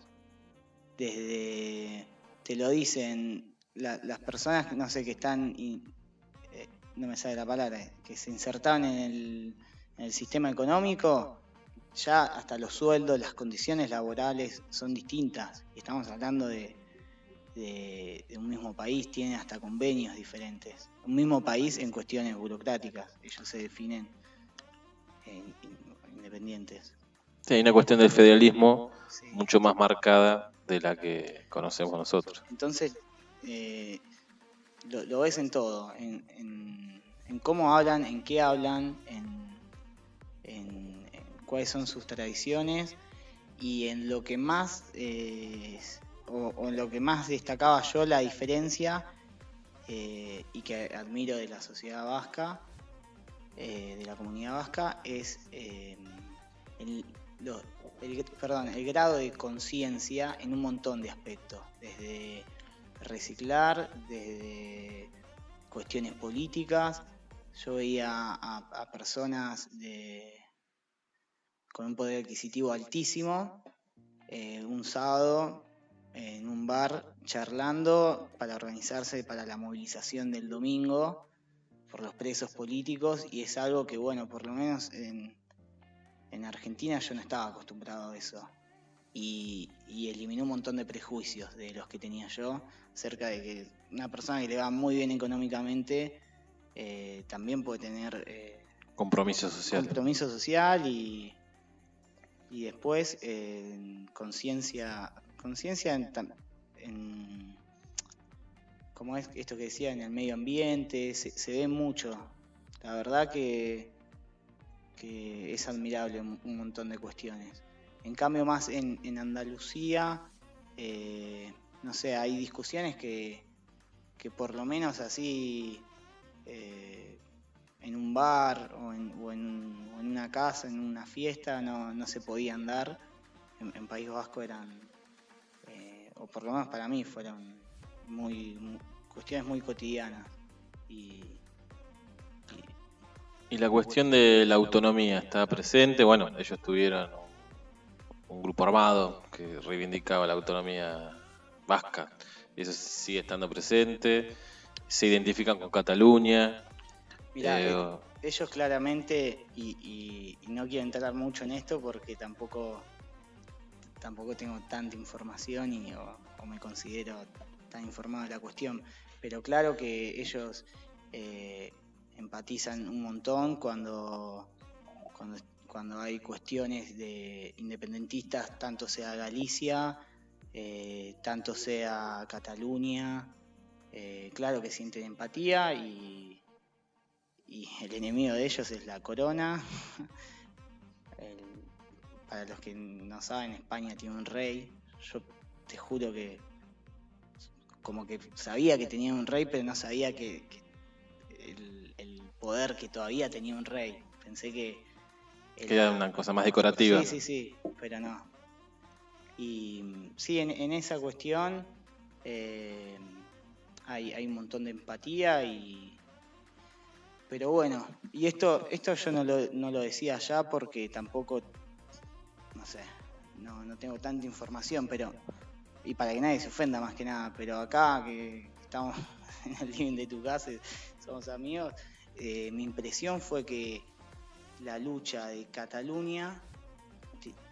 Desde, te lo dicen las personas, no sé, que están, no me sale la palabra, que se insertaban en el sistema económico, ya hasta los sueldos, las condiciones laborales son distintas. Y estamos hablando de un mismo país, tiene hasta convenios diferentes. Un mismo país en cuestiones burocráticas, ellos se definen independientes. Sí, hay una cuestión del federalismo Sí. mucho más marcada de la que conocemos nosotros. Entonces, lo ves en todo, en cómo hablan, en qué hablan, en cuáles son sus tradiciones y en lo que más, o en lo que más destacaba yo la diferencia y que admiro de la sociedad vasca, de la comunidad vasca, es el grado de conciencia en un montón de aspectos, desde reciclar, desde cuestiones políticas. Yo veía a personas con un poder adquisitivo altísimo, un sábado en un bar charlando para organizarse para la movilización del domingo por los presos políticos, y es algo que, bueno, por lo menos en Argentina yo no estaba acostumbrado a eso. Y eliminó un montón de prejuicios de los que tenía yo acerca de que una persona que le va muy bien económicamente también puede tener Compromiso social. y después conciencia en como es esto que decía, en el medio ambiente, se ve mucho. La verdad que es admirable un montón de cuestiones. En cambio, más en Andalucía, no sé, hay discusiones que por lo menos así en un bar o en una casa, en una fiesta, no se podían dar. En País Vasco eran, o por lo menos para mí, fueron cuestiones muy cotidianas. Y la cuestión de la autonomía está presente. Bueno, ellos tuvieron un grupo armado que reivindicaba la autonomía vasca. Y eso sigue estando presente. Se identifican con Cataluña. Mirá, ellos claramente, y no quiero entrar mucho en esto porque tampoco tengo tanta información o me considero tan informado de la cuestión, pero claro que ellos empatizan un montón cuando cuando hay cuestiones de independentistas, tanto sea Galicia, tanto sea Cataluña, claro que sienten empatía y el enemigo de ellos es la corona. Para los que no saben, España tiene un rey. Yo te juro que como que sabía que tenía un rey, pero no sabía que el poder que todavía tenía un rey. Pensé que era una cosa más decorativa. Sí, pero no. Y sí, en esa cuestión hay un montón de empatía pero bueno, y esto yo no lo decía allá porque tampoco, no sé, no tengo tanta información, pero y para que nadie se ofenda más que nada, pero acá que estamos en el living de tu casa, somos amigos, mi impresión fue que la lucha de Cataluña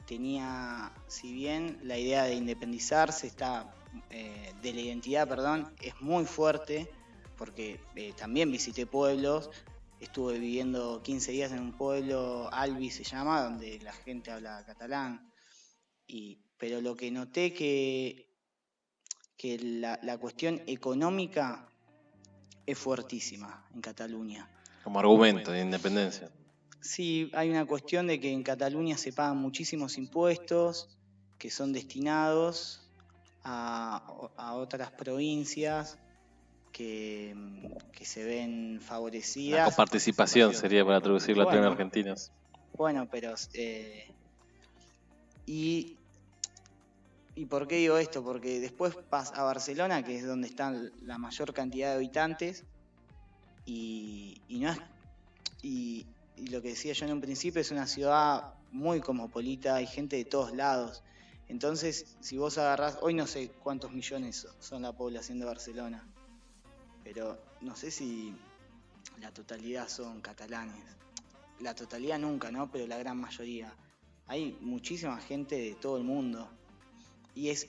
tenía, si bien la idea de independizarse de la identidad, es muy fuerte, porque también visité pueblos, estuve viviendo 15 días en un pueblo, Albi se llama, donde la gente habla catalán, pero lo que noté que la cuestión económica es fuertísima en Cataluña. Como argumento de independencia. Sí, hay una cuestión de que en Cataluña se pagan muchísimos impuestos que son destinados a otras provincias que se ven favorecidas. La coparticipación sería para traducirlo a términos argentinos. Bueno, pero ¿y por qué digo esto? Porque después vas a Barcelona, que es donde están la mayor cantidad de habitantes, y lo que decía yo en un principio, es una ciudad muy cosmopolita, hay gente de todos lados. Entonces, si vos agarrás, hoy no sé cuántos millones son la población de Barcelona, pero no sé si la totalidad son catalanes. La totalidad nunca, ¿no? Pero la gran mayoría. Hay muchísima gente de todo el mundo. Y eso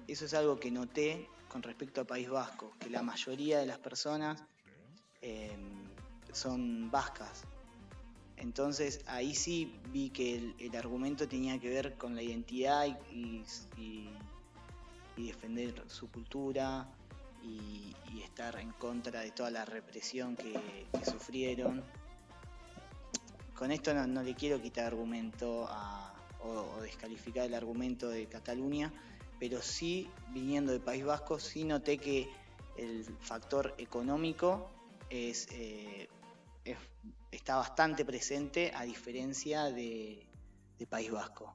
es algo que noté con respecto a País Vasco, que la mayoría de las personas son vascas. Entonces ahí sí vi que el argumento tenía que ver con la identidad y defender su cultura y estar en contra de toda la represión que sufrieron. Con esto no le quiero quitar argumento o descalificar el argumento de Cataluña, pero sí, viniendo de País Vasco, sí noté que el factor económico está bastante presente, a diferencia de País Vasco.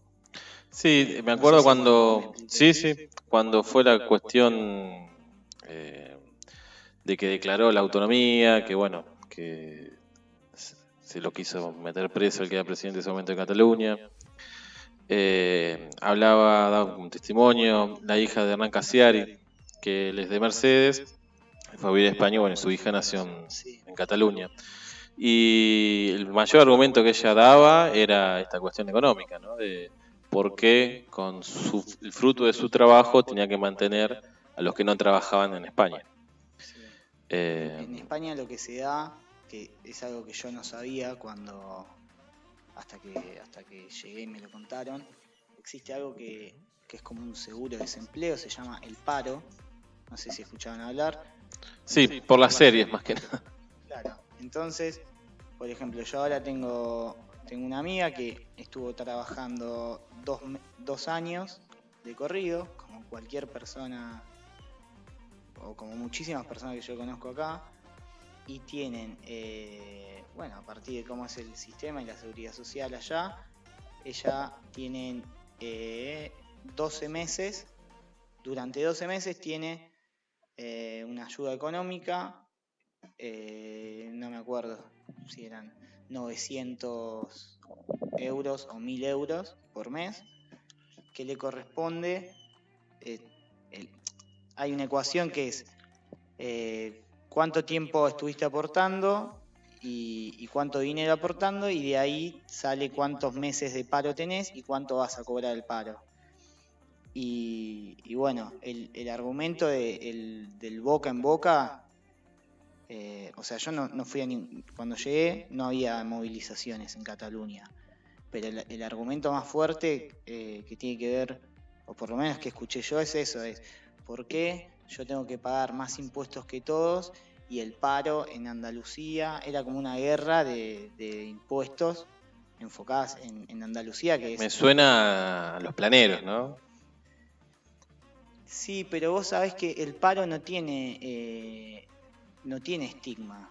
Sí, me acuerdo cuando fue la cuestión de que declaró la autonomía, que bueno, que se lo quiso meter preso el que era presidente de ese momento de Cataluña. Daba un testimonio la hija de Hernán Cassiari, que él es de Mercedes, fue a vivir a España, bueno, su hija nació en Cataluña. Y el mayor argumento que ella daba era esta cuestión económica, ¿no? De por qué con el fruto de su trabajo tenía que mantener a los que no trabajaban en España. Sí. En España lo que se da, que es algo que yo no sabía hasta que llegué y me lo contaron, existe algo que es como un seguro de desempleo, se llama el paro, no sé si escuchaban hablar. Sí, por las series más que nada. Claro, entonces, por ejemplo, yo ahora tengo una amiga que estuvo trabajando 2 años de corrido, como cualquier persona, o como muchísimas personas que yo conozco acá, y tienen, a partir de cómo es el sistema y la seguridad social allá, ella tienen 12 meses, durante 12 meses tiene una ayuda económica, no me acuerdo si eran 900 euros o 1000 euros por mes, que le corresponde, hay una ecuación que es cuánto tiempo estuviste aportando y cuánto dinero aportando, y de ahí sale cuántos meses de paro tenés y cuánto vas a cobrar el paro. Y bueno, el argumento del boca en boca O sea, yo no fui cuando llegué no había movilizaciones en Cataluña, pero el argumento más fuerte que tiene que ver, o por lo menos que escuché yo, es eso, es ¿por qué yo tengo que pagar más impuestos que todos? Y el paro en Andalucía era como una guerra de impuestos enfocadas en Andalucía, que es... Me suena a los planeros, ¿no? Sí, pero vos sabés que el paro no tiene estigma.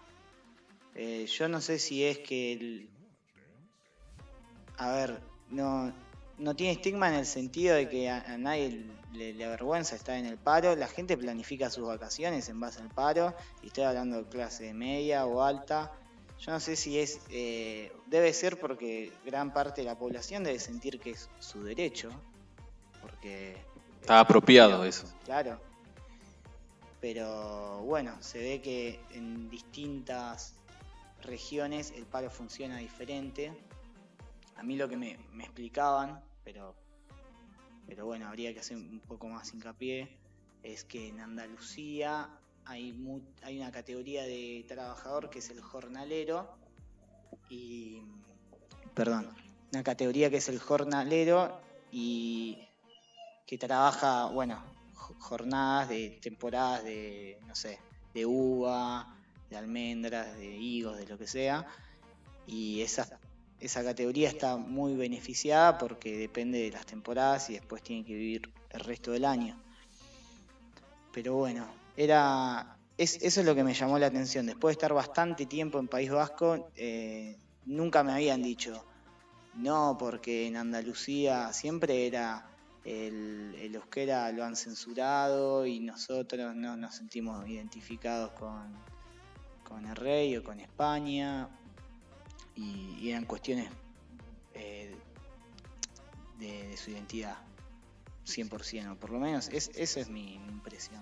Yo no sé si es que no tiene estigma en el sentido de que a nadie le avergüenza estar en el paro. La gente planifica sus vacaciones en base al paro, y estoy hablando de clase media o alta. Yo no sé si es... debe ser porque gran parte de la población debe sentir que es su derecho, porque... Está apropiado eso. Claro. Pero bueno, se ve que en distintas regiones el paro funciona diferente. A mí lo que me explicaban, pero bueno, habría que hacer un poco más hincapié, es que en Andalucía hay una categoría de trabajador que es el jornalero, y que trabaja, bueno, jornadas de temporadas de, no sé, de uva, de almendras, de higos, de lo que sea, y esa categoría está muy beneficiada porque depende de las temporadas y después tiene que vivir el resto del año. Pero bueno, eso es lo que me llamó la atención. Después de estar bastante tiempo en País Vasco, nunca me habían dicho, no, porque en Andalucía siempre era el euskera lo han censurado y nosotros no nos sentimos identificados con el rey o con España, y eran cuestiones de su identidad 100%, o por lo menos esa es mi impresión.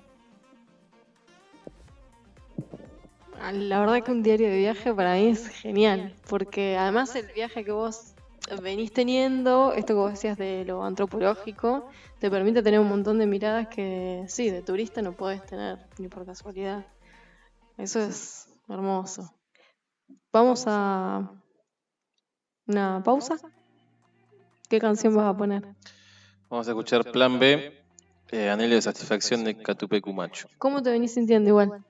La verdad que un diario de viaje para mí es genial, porque además el viaje que vos venís teniendo, esto que vos decías de lo antropológico, te permite tener un montón de miradas que sí, de turista no podés tener, ni por casualidad. Eso es hermoso. Vamos a una pausa. ¿Qué canción vas a poner? Vamos a escuchar Plan B, Anhelo de Satisfacción de Catupecu Macho. ¿Cómo te venís sintiendo igual?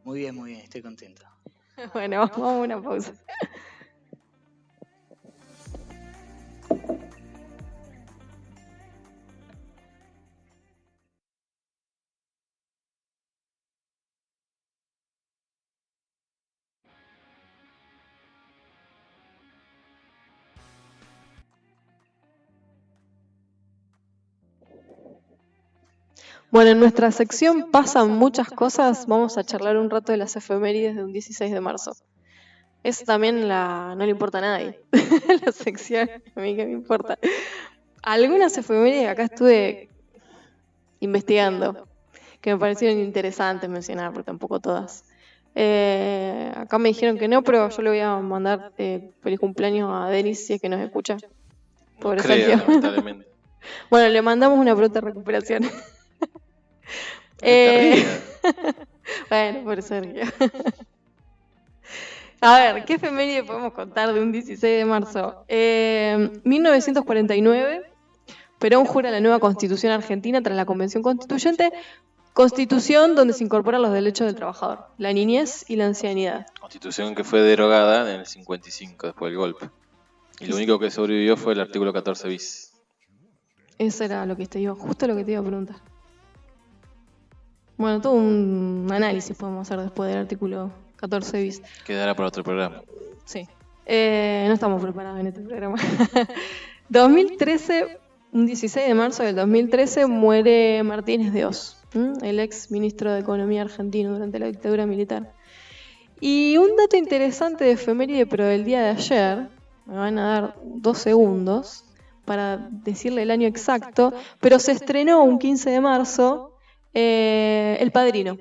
Muy bien, estoy contento. Bueno, vamos a una pausa. Bueno, en nuestra sección pasan muchas cosas. Vamos a charlar un rato de las efemérides de un 16 de marzo. Eso también no le importa a nadie. La sección, a mí que me importa. Algunas efemérides acá estuve investigando, que me parecieron interesantes mencionar, pero tampoco todas. Acá me dijeron que no, pero yo le voy a mandar feliz cumpleaños a Denis si es que nos escucha. Pobre No creo, Sergio. lamentablemente. Bueno, le mandamos una pronta recuperación. Bueno, por Sergio. A ver, ¿qué efeméride podemos contar de un 16 de marzo? 1949, Perón jura la nueva Constitución argentina tras la Convención Constituyente, Constitución donde se incorporan los derechos del trabajador, la niñez y la ancianidad. Constitución que fue derogada en el 55, después del golpe. Y lo único que sobrevivió fue el artículo 14 bis. Eso era justo lo que te iba a preguntar. Bueno, todo un análisis podemos hacer después del artículo 14 bis. Quedará para otro programa. Sí. No estamos preparados en este programa. 2013, un 16 de marzo del 2013, muere Martínez de Oz, el ex ministro de Economía argentino durante la dictadura militar. Y un dato interesante de efeméride, pero del día de ayer, me van a dar 2 segundos para decirle el año exacto, pero se estrenó un 15 de marzo El Padrino.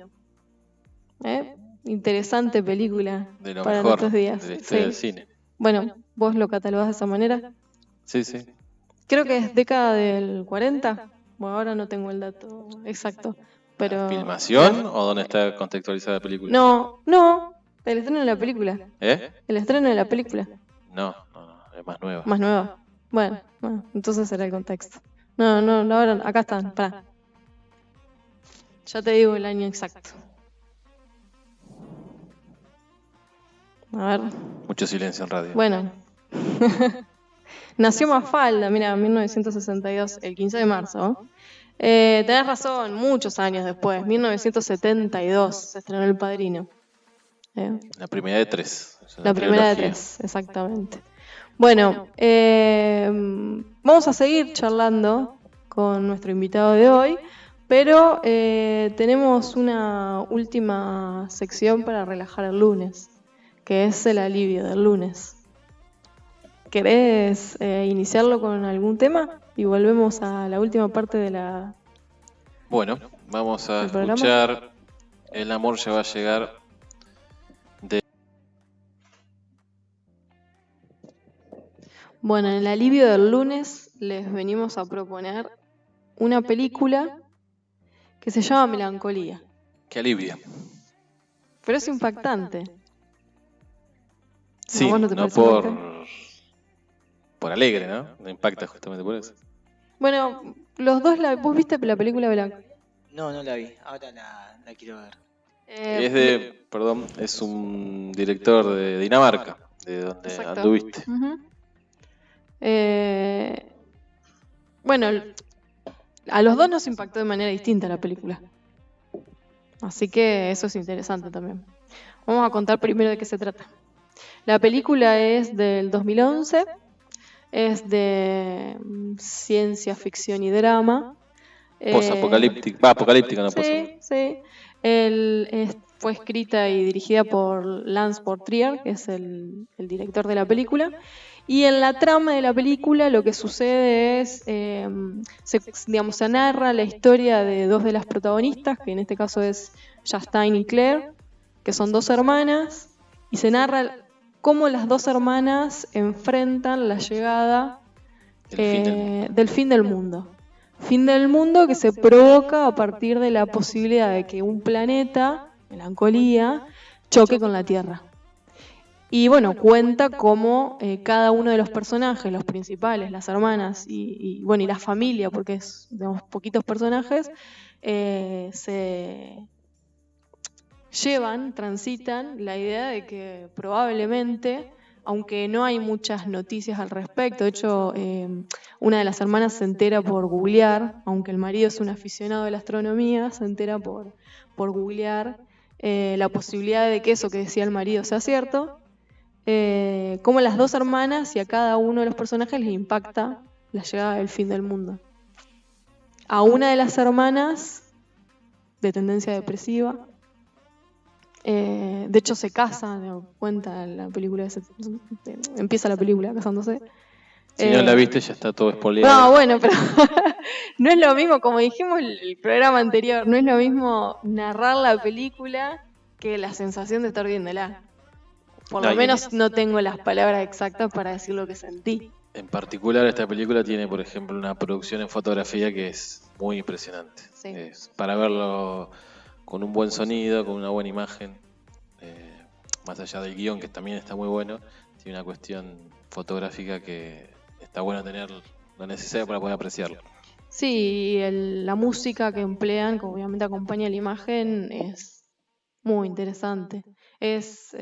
Interesante película De lo para mejor nuestros días. de la historia Sí. del cine. Bueno, ¿vos lo catalogás de esa manera? Sí, sí. Creo que es década del 40. Bueno, ahora no tengo el dato exacto. pero... ¿Filmación o dónde está contextualizada la película? No, el estreno de la película. ¿Eh? El estreno de la película. No, es más nueva. Más nueva. Bueno, entonces será el contexto. No, ahora, acá están, pará. Ya te digo el año exacto. A ver. Mucho silencio en radio. Bueno. Nació Mafalda, mira, 1962, el 15 de marzo. Tenés razón, muchos años después, 1972 se estrenó El Padrino. La primera de 3. La primera de 3, exactamente. Bueno, vamos a seguir charlando con nuestro invitado de hoy, pero tenemos una última sección para relajar el lunes, que es el alivio del lunes. ¿Querés iniciarlo con algún tema? Y volvemos a la última parte de la... Bueno, vamos a escuchar El amor ya va a llegar de... Bueno, en el alivio del lunes les venimos a proponer una película que se llama Melancolía. Que alivia. Pero es impactante. Sí, ¿No te no por alegre, ¿no? No impacta justamente por eso. Bueno, los dos, ¿vos viste la película Melancolía? No la vi, ahora la quiero ver. Es un director de Dinamarca, de donde Exacto. anduviste. Bueno, a los dos nos impactó de manera distinta la película. Así que eso es interesante también. Vamos a contar primero de qué se trata. La película es del 2011, es de ciencia ficción y drama. Apocalíptica, no Sí. Fue escrita y dirigida por Lance Portrier, que es el director de la película. Y en la trama de la película lo que sucede es, se narra la historia de dos de las protagonistas, que en este caso es Justine y Claire, que son dos hermanas, y se narra cómo las dos hermanas enfrentan la llegada del fin del mundo. Fin del mundo que se provoca a partir de la posibilidad de que un planeta, Melancolía, choque con la Tierra. Y bueno, cuenta cómo cada uno de los personajes, los principales, las hermanas y la familia, porque es poquitos personajes, se transitan la idea de que probablemente, aunque no hay muchas noticias al respecto, de hecho una de las hermanas se entera por googlear, aunque el marido es un aficionado de la astronomía, se entera por googlear la posibilidad de que eso que decía el marido sea cierto, como las dos hermanas y a cada uno de los personajes les impacta la llegada del fin del mundo. A una de las hermanas, de tendencia depresiva, de hecho se casa, cuenta la película, empieza la película casándose. Si no la viste ya está todo spoileado. No, bueno, pero no es lo mismo, como dijimos el programa anterior, no es lo mismo narrar la película que la sensación de estar viéndola. Por lo menos no tengo las palabras exactas para decir lo que sentí. En particular esta película tiene, por ejemplo, una producción en fotografía que es muy impresionante. Sí. Es para verlo con un buen sonido, con una buena imagen, más allá del guión que también está muy bueno, tiene una cuestión fotográfica que está bueno tener lo necesario para poder apreciarlo. Sí, la música que emplean, que obviamente acompaña la imagen, es muy interesante. Es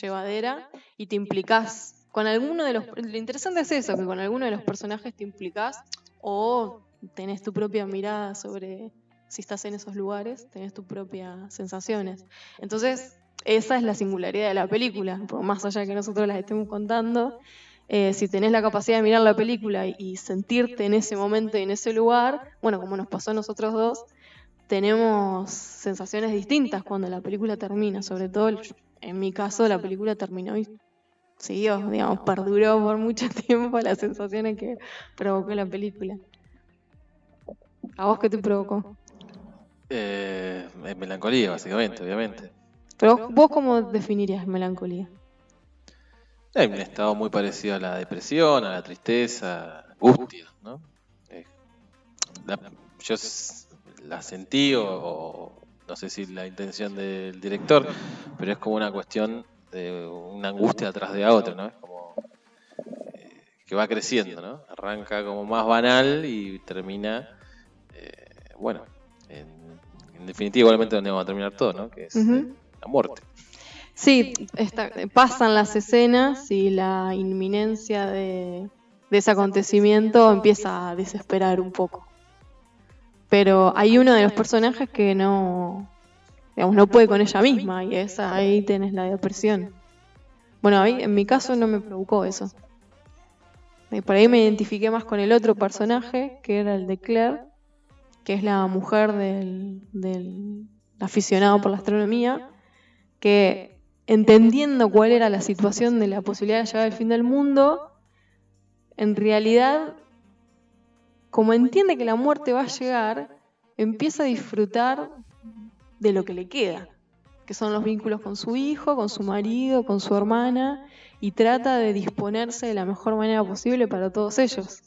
llevadera y te implicás con alguno de los... Lo interesante es eso, que con alguno de los personajes te implicás o tenés tu propia mirada sobre si estás en esos lugares, tenés tus propias sensaciones. Entonces, esa es la singularidad de la película, por más allá de que nosotros las estemos contando. Si tenés la capacidad de mirar la película y sentirte en ese momento y en ese lugar, bueno, como nos pasó a nosotros dos, tenemos sensaciones distintas cuando la película termina. Sobre todo, en mi caso, la película terminó y siguió, perduró por mucho tiempo las sensaciones que provocó la película. ¿A vos qué te provocó? Melancolía, básicamente, obviamente. Pero vos, ¿cómo definirías melancolía? Hay un estado muy parecido a la depresión, a la tristeza, a la angustia, ¿no? la sentí o no sé si la intención del director, pero es como una cuestión de una angustia atrás de otra, ¿no? Es como que va creciendo, ¿no? Arranca como más banal y termina, bueno, en definitiva igualmente donde vamos a terminar todo, ¿no? Que es la muerte. Sí, pasan las escenas y la inminencia de ese acontecimiento empieza a desesperar un poco. Pero hay uno de los personajes que no puede con ella misma y ahí tenés la depresión. Bueno, en mi caso no me provocó eso. Por ahí me identifiqué más con el otro personaje, que era el de Claire, que es la mujer del aficionado por la astronomía, que entendiendo cuál era la situación de la posibilidad de llegar al fin del mundo, en realidad, como entiende que la muerte va a llegar, empieza a disfrutar de lo que le queda, que son los vínculos con su hijo, con su marido, con su hermana, y trata de disponerse de la mejor manera posible para todos ellos.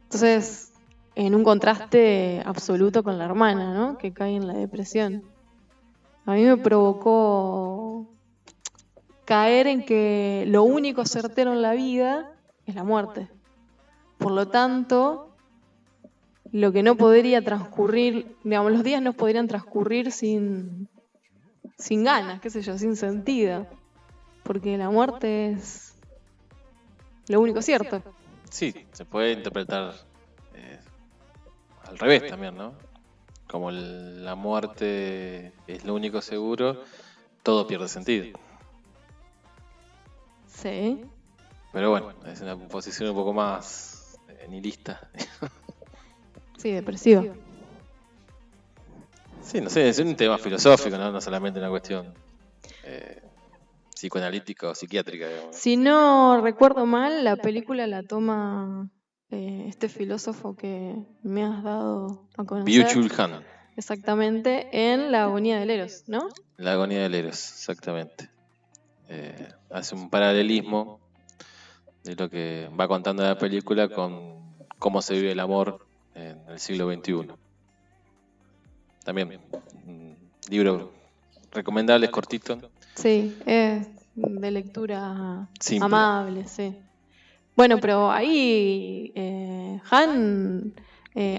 Entonces, en un contraste absoluto con la hermana, ¿no? Que cae en la depresión. A mí me provocó caer en que lo único certero en la vida es la muerte. Por lo tanto, lo que no podría transcurrir, digamos, los días no podrían transcurrir sin ganas, qué sé yo, sin sentido. Porque la muerte es lo único cierto. Sí, se puede interpretar al revés también, ¿no? Como la muerte es lo único seguro, todo pierde sentido. Sí. Pero bueno, es una posición un poco más nihilista. Sí, depresiva. Sí, no sé, es un tema filosófico, ¿no? No solamente una cuestión psicoanalítica o psiquiátrica, digamos. Si no recuerdo mal, la película la toma este filósofo que me has dado a conocer. Byung-Chul Han. Exactamente, en La agonía del Eros, ¿no? La agonía del Eros, exactamente. Hace un paralelismo de lo que va contando la película con cómo se vive el amor en el siglo XXI. También, un libro recomendable, es cortito. Sí, es de lectura simple, amable, sí. Bueno, pero ahí Han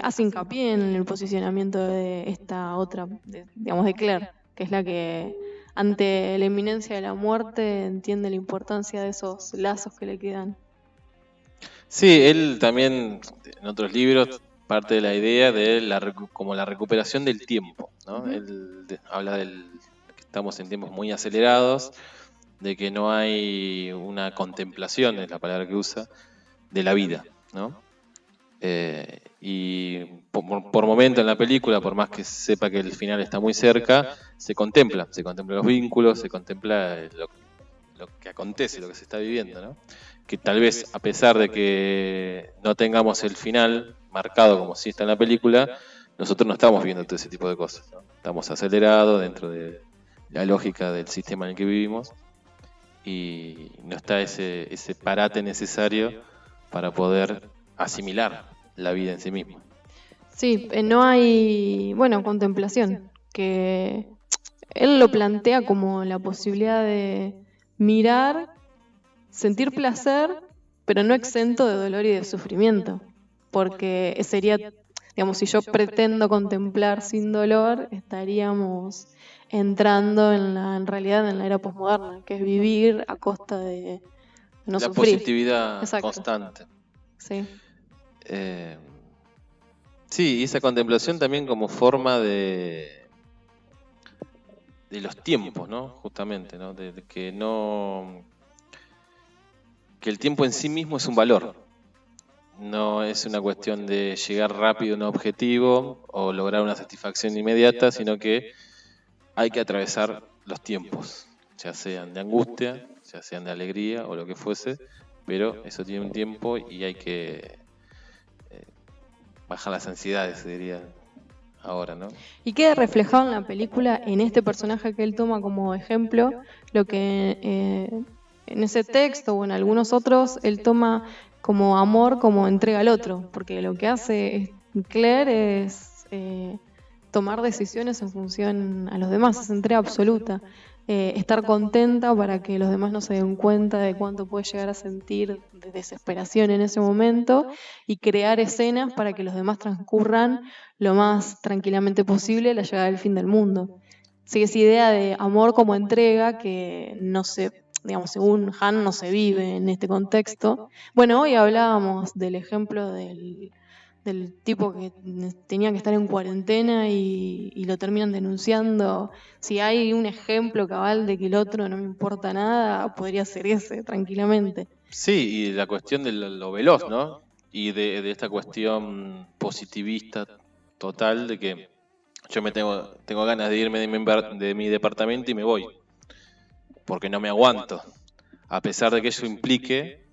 hace hincapié en el posicionamiento de esta otra, digamos, de Claire, que es la que ante la inminencia de la muerte entiende la importancia de esos lazos que le quedan. Sí, él también en otros libros parte de la idea de como la recuperación del tiempo, ¿no? Él habla que estamos en tiempos muy acelerados, de que no hay una contemplación, es la palabra que usa, de la vida, ¿no? Y por momento en la película, por más que sepa que el final está muy cerca, se contempla los vínculos, se contempla lo que acontece, lo que se está viviendo, ¿no? Que tal vez a pesar de que no tengamos el final marcado como si está en la película, nosotros no estamos viendo todo ese tipo de cosas, ¿no? Estamos acelerados dentro de la lógica del sistema en el que vivimos y no está ese parate necesario para poder asimilar la vida en sí misma. Sí, no hay, contemplación, que él lo plantea como la posibilidad de mirar, sentir placer, pero no exento de dolor y de sufrimiento, porque sería, digamos, si yo pretendo contemplar sin dolor, estaríamos entrando en realidad en la era posmoderna, que es vivir a costa de no la sufrir. Positividad. Exacto. Constante. Sí. Sí, y esa contemplación también como forma de los tiempos, ¿no? Justamente, ¿no? De que el tiempo en sí mismo es un valor. No es una cuestión de llegar rápido a un objetivo o lograr una satisfacción inmediata, sino que hay que atravesar los tiempos, ya sean de angustia, ya sean de alegría o lo que fuese, pero eso tiene un tiempo y hay que bajar las ansiedades, se diría ahora, ¿no? Y queda reflejado en la película, en este personaje que él toma como ejemplo, lo que en ese texto o en algunos otros él toma como amor, como entrega al otro, porque lo que hace Claire es tomar decisiones en función a los demás, es entrega absoluta. Estar contenta para que los demás no se den cuenta de cuánto puede llegar a sentir de desesperación en ese momento y crear escenas para que los demás transcurran lo más tranquilamente posible la llegada del fin del mundo. Así que esa idea de amor como entrega que no se, digamos, según Han no se vive en este contexto. Bueno, hoy hablábamos del ejemplo del tipo que tenía que estar en cuarentena y lo terminan denunciando. Si hay un ejemplo cabal de que el otro no me importa nada, podría ser ese, tranquilamente. Sí, y la cuestión de lo veloz, ¿no? Y de esta cuestión positivista total de que yo tengo ganas de irme de mi departamento y me voy, porque no me aguanto, a pesar de que eso implique,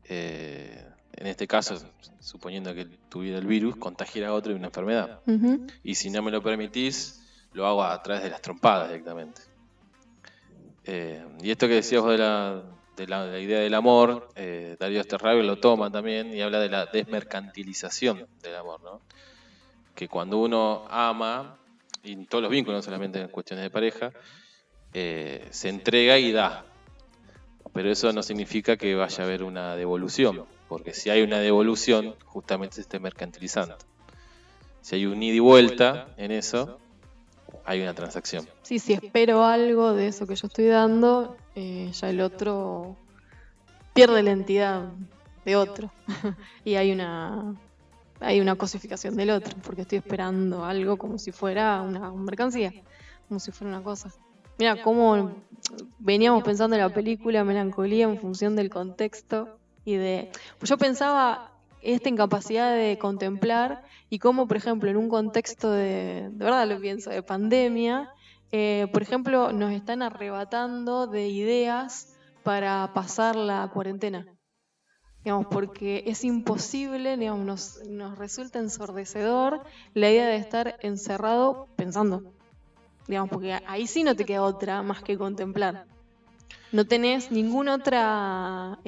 en este caso, suponiendo que tuviera el virus, contagiar a otro de una enfermedad. Ujú. Y si no me lo permitís, lo hago a través de las trompadas directamente. Y esto que decías vos de la idea del amor, Darío Sterrabe lo toma también y habla de la desmercantilización del amor, ¿no? Que cuando uno ama, y en todos los vínculos, no solamente en cuestiones de pareja, se entrega y da. Pero eso no significa que vaya a haber una devolución, porque si hay una devolución, justamente se está mercantilizando. Si hay un ida y vuelta en eso, hay una transacción. Sí, si espero algo de eso que yo estoy dando, ya el otro pierde la entidad de otro. Y hay una cosificación del otro, porque estoy esperando algo como si fuera una mercancía, como si fuera una cosa. Mira cómo veníamos pensando en la película Melancolía en función del contexto y de... Pues yo pensaba esta incapacidad de contemplar y cómo, por ejemplo, en un contexto de verdad lo pienso, de pandemia, por ejemplo, nos están arrebatando de ideas para pasar la cuarentena. Digamos, porque es imposible, digamos, nos resulta ensordecedor la idea de estar encerrado pensando. Digamos, porque ahí sí no te queda otra más que contemplar. No tenés ninguna otra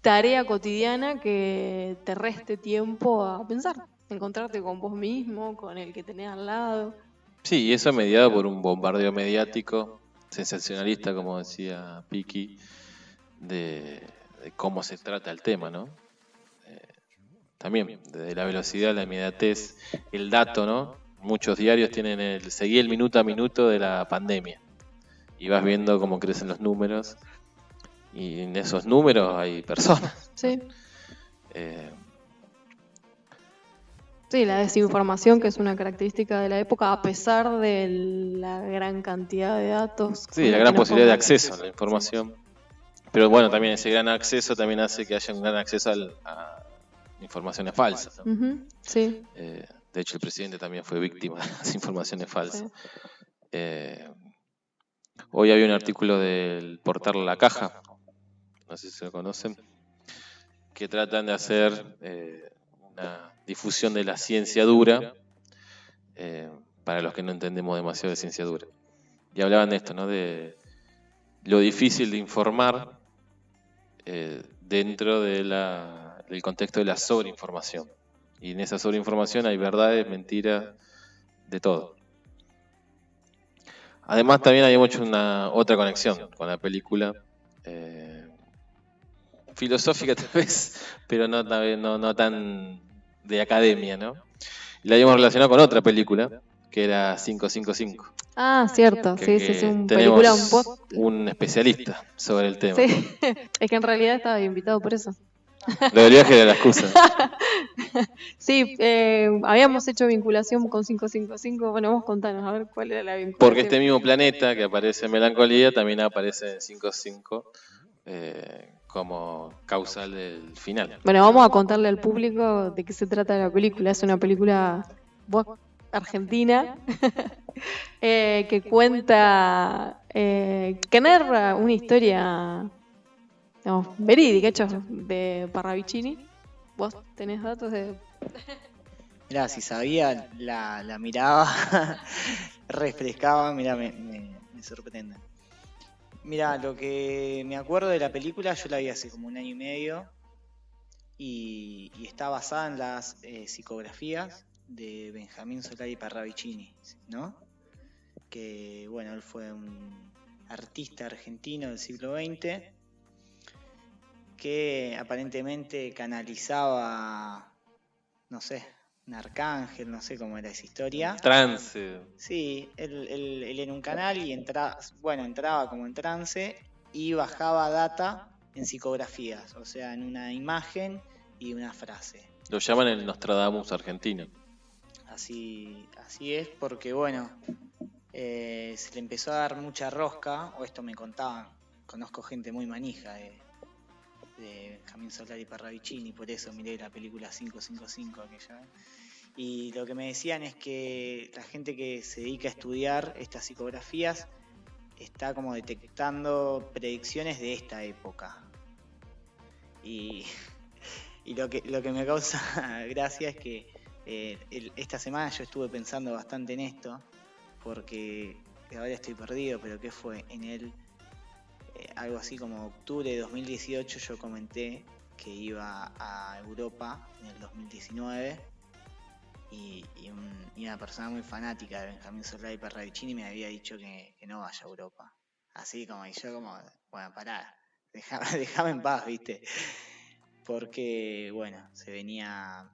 tarea cotidiana que te reste tiempo a pensar. Encontrarte con vos mismo, con el que tenés al lado. Sí, y eso mediado por un bombardeo mediático, sensacionalista, como decía Piki, de cómo se trata el tema, ¿no? También, de la velocidad, la inmediatez, el dato, ¿no? Muchos diarios tienen seguí el minuto a minuto de la pandemia. Y vas viendo cómo crecen los números. Y en esos números hay personas. Sí. Eh, Sí, la desinformación, que es una característica de la época, a pesar de la gran cantidad de datos. sí, la gran posibilidad de acceso a la información. Pero bueno, también ese gran acceso también hace que haya un gran acceso a informaciones falsas, ¿no? Uh-huh, sí. De hecho, el presidente también fue víctima de las informaciones falsas. Sí. Hoy había un artículo del portal La Caja, no sé si lo conocen, que tratan de hacer una difusión de la ciencia dura para los que no entendemos demasiado de ciencia dura. Y hablaban de esto, ¿no? De lo difícil de informar dentro del contexto de la sobreinformación. Y en esa sobreinformación hay verdades, mentiras, de todo. Además también hay mucho una otra conexión con la película, filosófica tal vez, pero no tan de academia, ¿no? Y la habíamos relacionado con otra película, que era 555. Ah, cierto, Que sí, un película, un tenemos post. un especialista sobre el tema. Sí, es que en realidad estaba invitado por eso. Lo del viaje era la excusa. Sí, habíamos hecho vinculación con 555. Bueno, vos contanos, a ver cuál era la vinculación. Porque este mismo planeta que aparece en Melancolía también aparece en 55 como causal del final. Bueno, vamos a contarle al público de qué se trata la película. Es una película argentina que cuenta, que narra una historia, digamos, verídica, hecha de Parravicini. ¿Vos tenés datos de...? Mirá, si sabía, la miraba, refrescaba, mirá, me sorprende. Mirá, lo que me acuerdo de la película, yo la vi hace como 1 año y medio y está basada en las psicografías de Benjamín Solari Parravicini, ¿no? Que, bueno, él fue un artista argentino del siglo XX que aparentemente canalizaba, no sé, un arcángel, no sé cómo era esa historia. Trance. Sí, él en un canal y entraba como en trance y bajaba data en psicografías, o sea, en una imagen y una frase. Lo llaman el Nostradamus argentino. Así es, porque bueno, se le empezó a dar mucha rosca, o esto me contaban, conozco gente muy manija de Benjamín Solari Parravicini, por eso miré la película 555 aquella vez. Y lo que me decían es que la gente que se dedica a estudiar estas psicografías está como detectando predicciones de esta época. Y lo que me causa gracia es que esta semana yo estuve pensando bastante en esto, porque ahora estoy perdido, pero ¿qué fue? En algo así como octubre de 2018 yo comenté que iba a Europa en el 2019 y una persona muy fanática de Benjamín Solari Parravicini me había dicho que no vaya a Europa. Así como, y yo como, bueno, pará, déjame en paz, ¿viste? Porque, bueno, se venía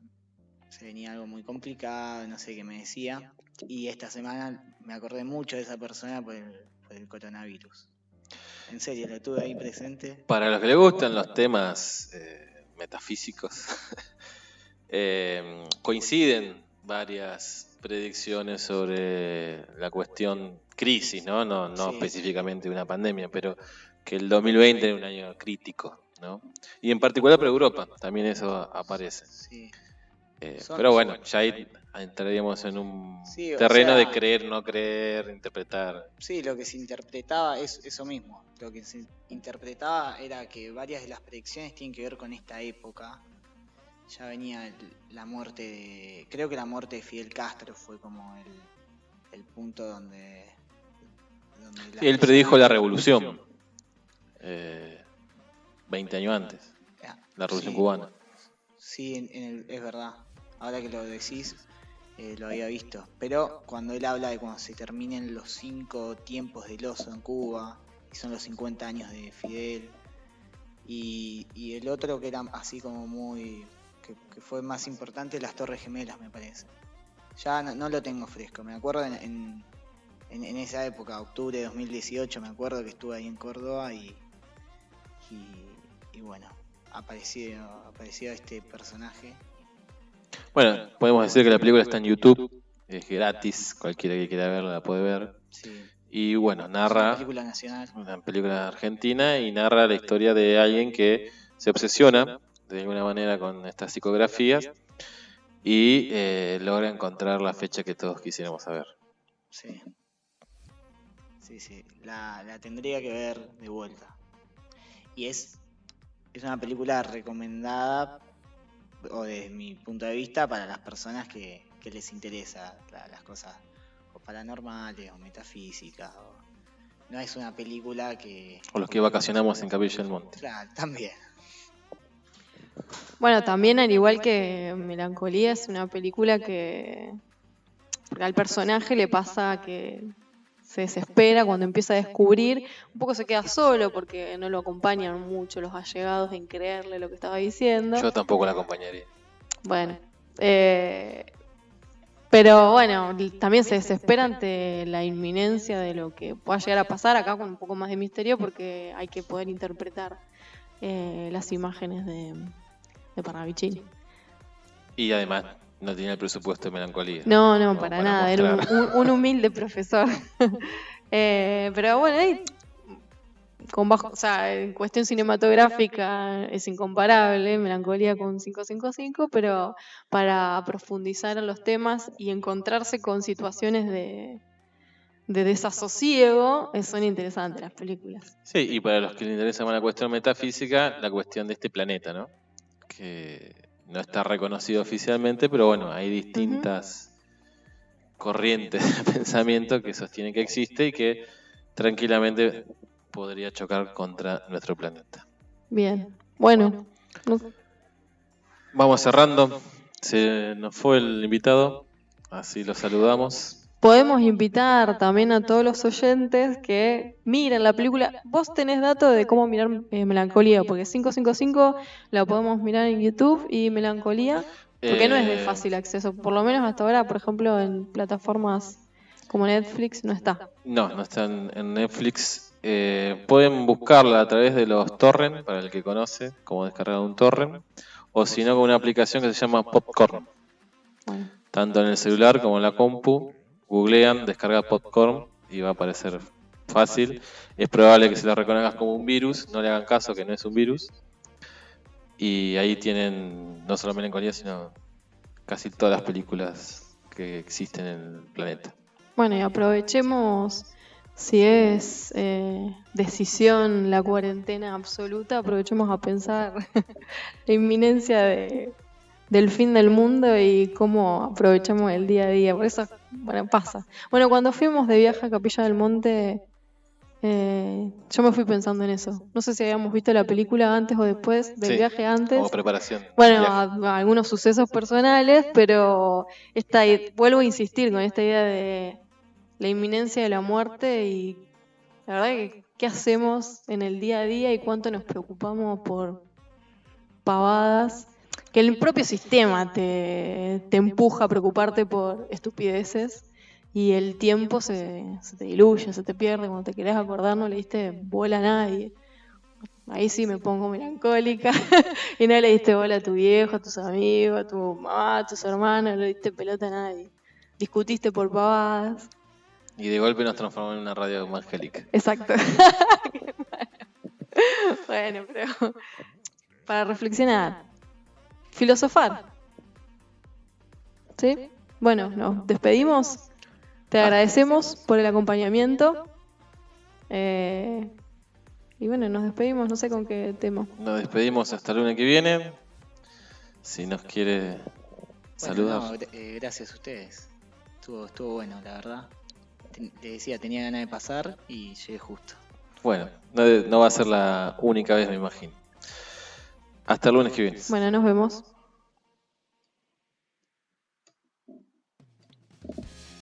algo muy complicado, no sé qué me decía. Y esta semana me acordé mucho de esa persona por el coronavirus. En serio, lo tuve ahí presente. Para los que les gustan los temas metafísicos, coinciden varias predicciones sobre la cuestión crisis, ¿no? No Sí. Específicamente una pandemia, pero que el 2020 era un año crítico, ¿no? Y en particular para Europa, también eso aparece. Sí. Pero bueno, ya ahí entraríamos en un Sí, o terreno sea, de creer, no creer, interpretar. Sí, lo que se interpretaba es eso mismo. Lo que se interpretaba era que varias de las predicciones tienen que ver con esta época. Ya venía la muerte de... Creo que la muerte de Fidel Castro fue como el punto donde Sí, él predijo la revolución 20 años antes, la revolución cubana. Sí, es verdad. Ahora que lo decís, lo había visto. Pero cuando él habla de cuando se terminen los 5 tiempos del oso en Cuba, y son los 50 años de Fidel, y el otro que era así como muy... que fue más importante, las Torres Gemelas, me parece. Ya no lo tengo fresco, me acuerdo en esa época, octubre de 2018, me acuerdo que estuve ahí en Córdoba y bueno, apareció este personaje. Bueno, podemos decir que la película está en YouTube, es gratis, cualquiera que quiera verla la puede ver. Sí. Y bueno, narra... Es una película nacional. Una película argentina y narra la historia de alguien que se obsesiona de alguna manera con estas psicografías y logra encontrar la fecha que todos quisiéramos saber. Sí. La tendría que ver de vuelta. Y es una película recomendada, o desde mi punto de vista, para las personas que les interesa las cosas o paranormales o metafísicas. No es una película que... O los que vacacionamos en Capilla del Monte. Claro, también. Bueno, también al igual que Melancolía es una película que al personaje le pasa que se desespera cuando empieza a descubrir, un poco se queda solo porque no lo acompañan mucho los allegados en creerle lo que estaba diciendo. Yo tampoco la acompañaría. Bueno, pero bueno, también se desespera ante la inminencia de lo que pueda llegar a pasar acá con un poco más de misterio porque hay que poder interpretar las imágenes de Parravicini. Y además no tenía el presupuesto de Melancolía. No, para nada, era un humilde profesor. Pero bueno, ahí, en cuestión cinematográfica es incomparable Melancolía con 555, pero para profundizar en los temas y encontrarse con situaciones de desasosiego, son interesantes las películas. Sí, y para los que les interesa más la cuestión metafísica, la cuestión de este planeta, ¿no? Que no está reconocido oficialmente, pero bueno, hay distintas corrientes de pensamiento que sostienen que existe y que tranquilamente podría chocar contra nuestro planeta. Bien, bueno. Vamos cerrando. se nos fue el invitado, así lo saludamos. Podemos invitar también a todos los oyentes que miren la película. Vos tenés datos de cómo mirar Melancolía, porque 555 la podemos mirar en YouTube y Melancolía, porque no es de fácil acceso. Por lo menos hasta ahora, por ejemplo, en plataformas como Netflix no está. No está en Netflix. Pueden buscarla a través de los torrent, para el que conoce, cómo descargar un torrent, o si no con una aplicación que se llama Popcorn. Bueno. Tanto en el celular como en la compu, googlean, descarga Popcorn y va a aparecer fácil. Es probable que se la reconozcas como un virus, no le hagan caso que no es un virus. Y ahí tienen no solo Melancolía, sino casi todas las películas que existen en el planeta. Bueno, y aprovechemos, si es decisión la cuarentena absoluta, aprovechemos a pensar la inminencia del fin del mundo y cómo aprovechamos el día a día. Por eso, bueno, pasa. Bueno, cuando fuimos de viaje a Capilla del Monte, yo me fui pensando en eso. No sé si habíamos visto la película antes o después del viaje antes. Como preparación. Bueno, a algunos sucesos personales, pero vuelvo a insistir con esta idea de la inminencia de la muerte y la verdad que qué hacemos en el día a día y cuánto nos preocupamos por pavadas, que el propio sistema te empuja a preocuparte por estupideces y el tiempo se te diluye, se te pierde, cuando te querés acordar no le diste bola a nadie. Ahí sí me pongo melancólica y no le diste bola a tu viejo, a tus amigos, a tu mamá, a tus hermanos, no le diste pelota a nadie. Discutiste por pavadas. Y de golpe nos transformó en una radio evangélica. Exacto. Bueno, pero para reflexionar, filosofar. ¿Sí? Bueno, nos despedimos. Te agradecemos por el acompañamiento. Y bueno, nos despedimos, no sé con qué tema. Nos despedimos hasta el lunes que viene. Si nos quiere saludar. No, gracias a ustedes. Estuvo bueno, la verdad. Le decía, tenía ganas de pasar y llegué justo. Bueno, no va a ser la única vez, me imagino. Hasta el lunes que viene. Bueno, nos vemos.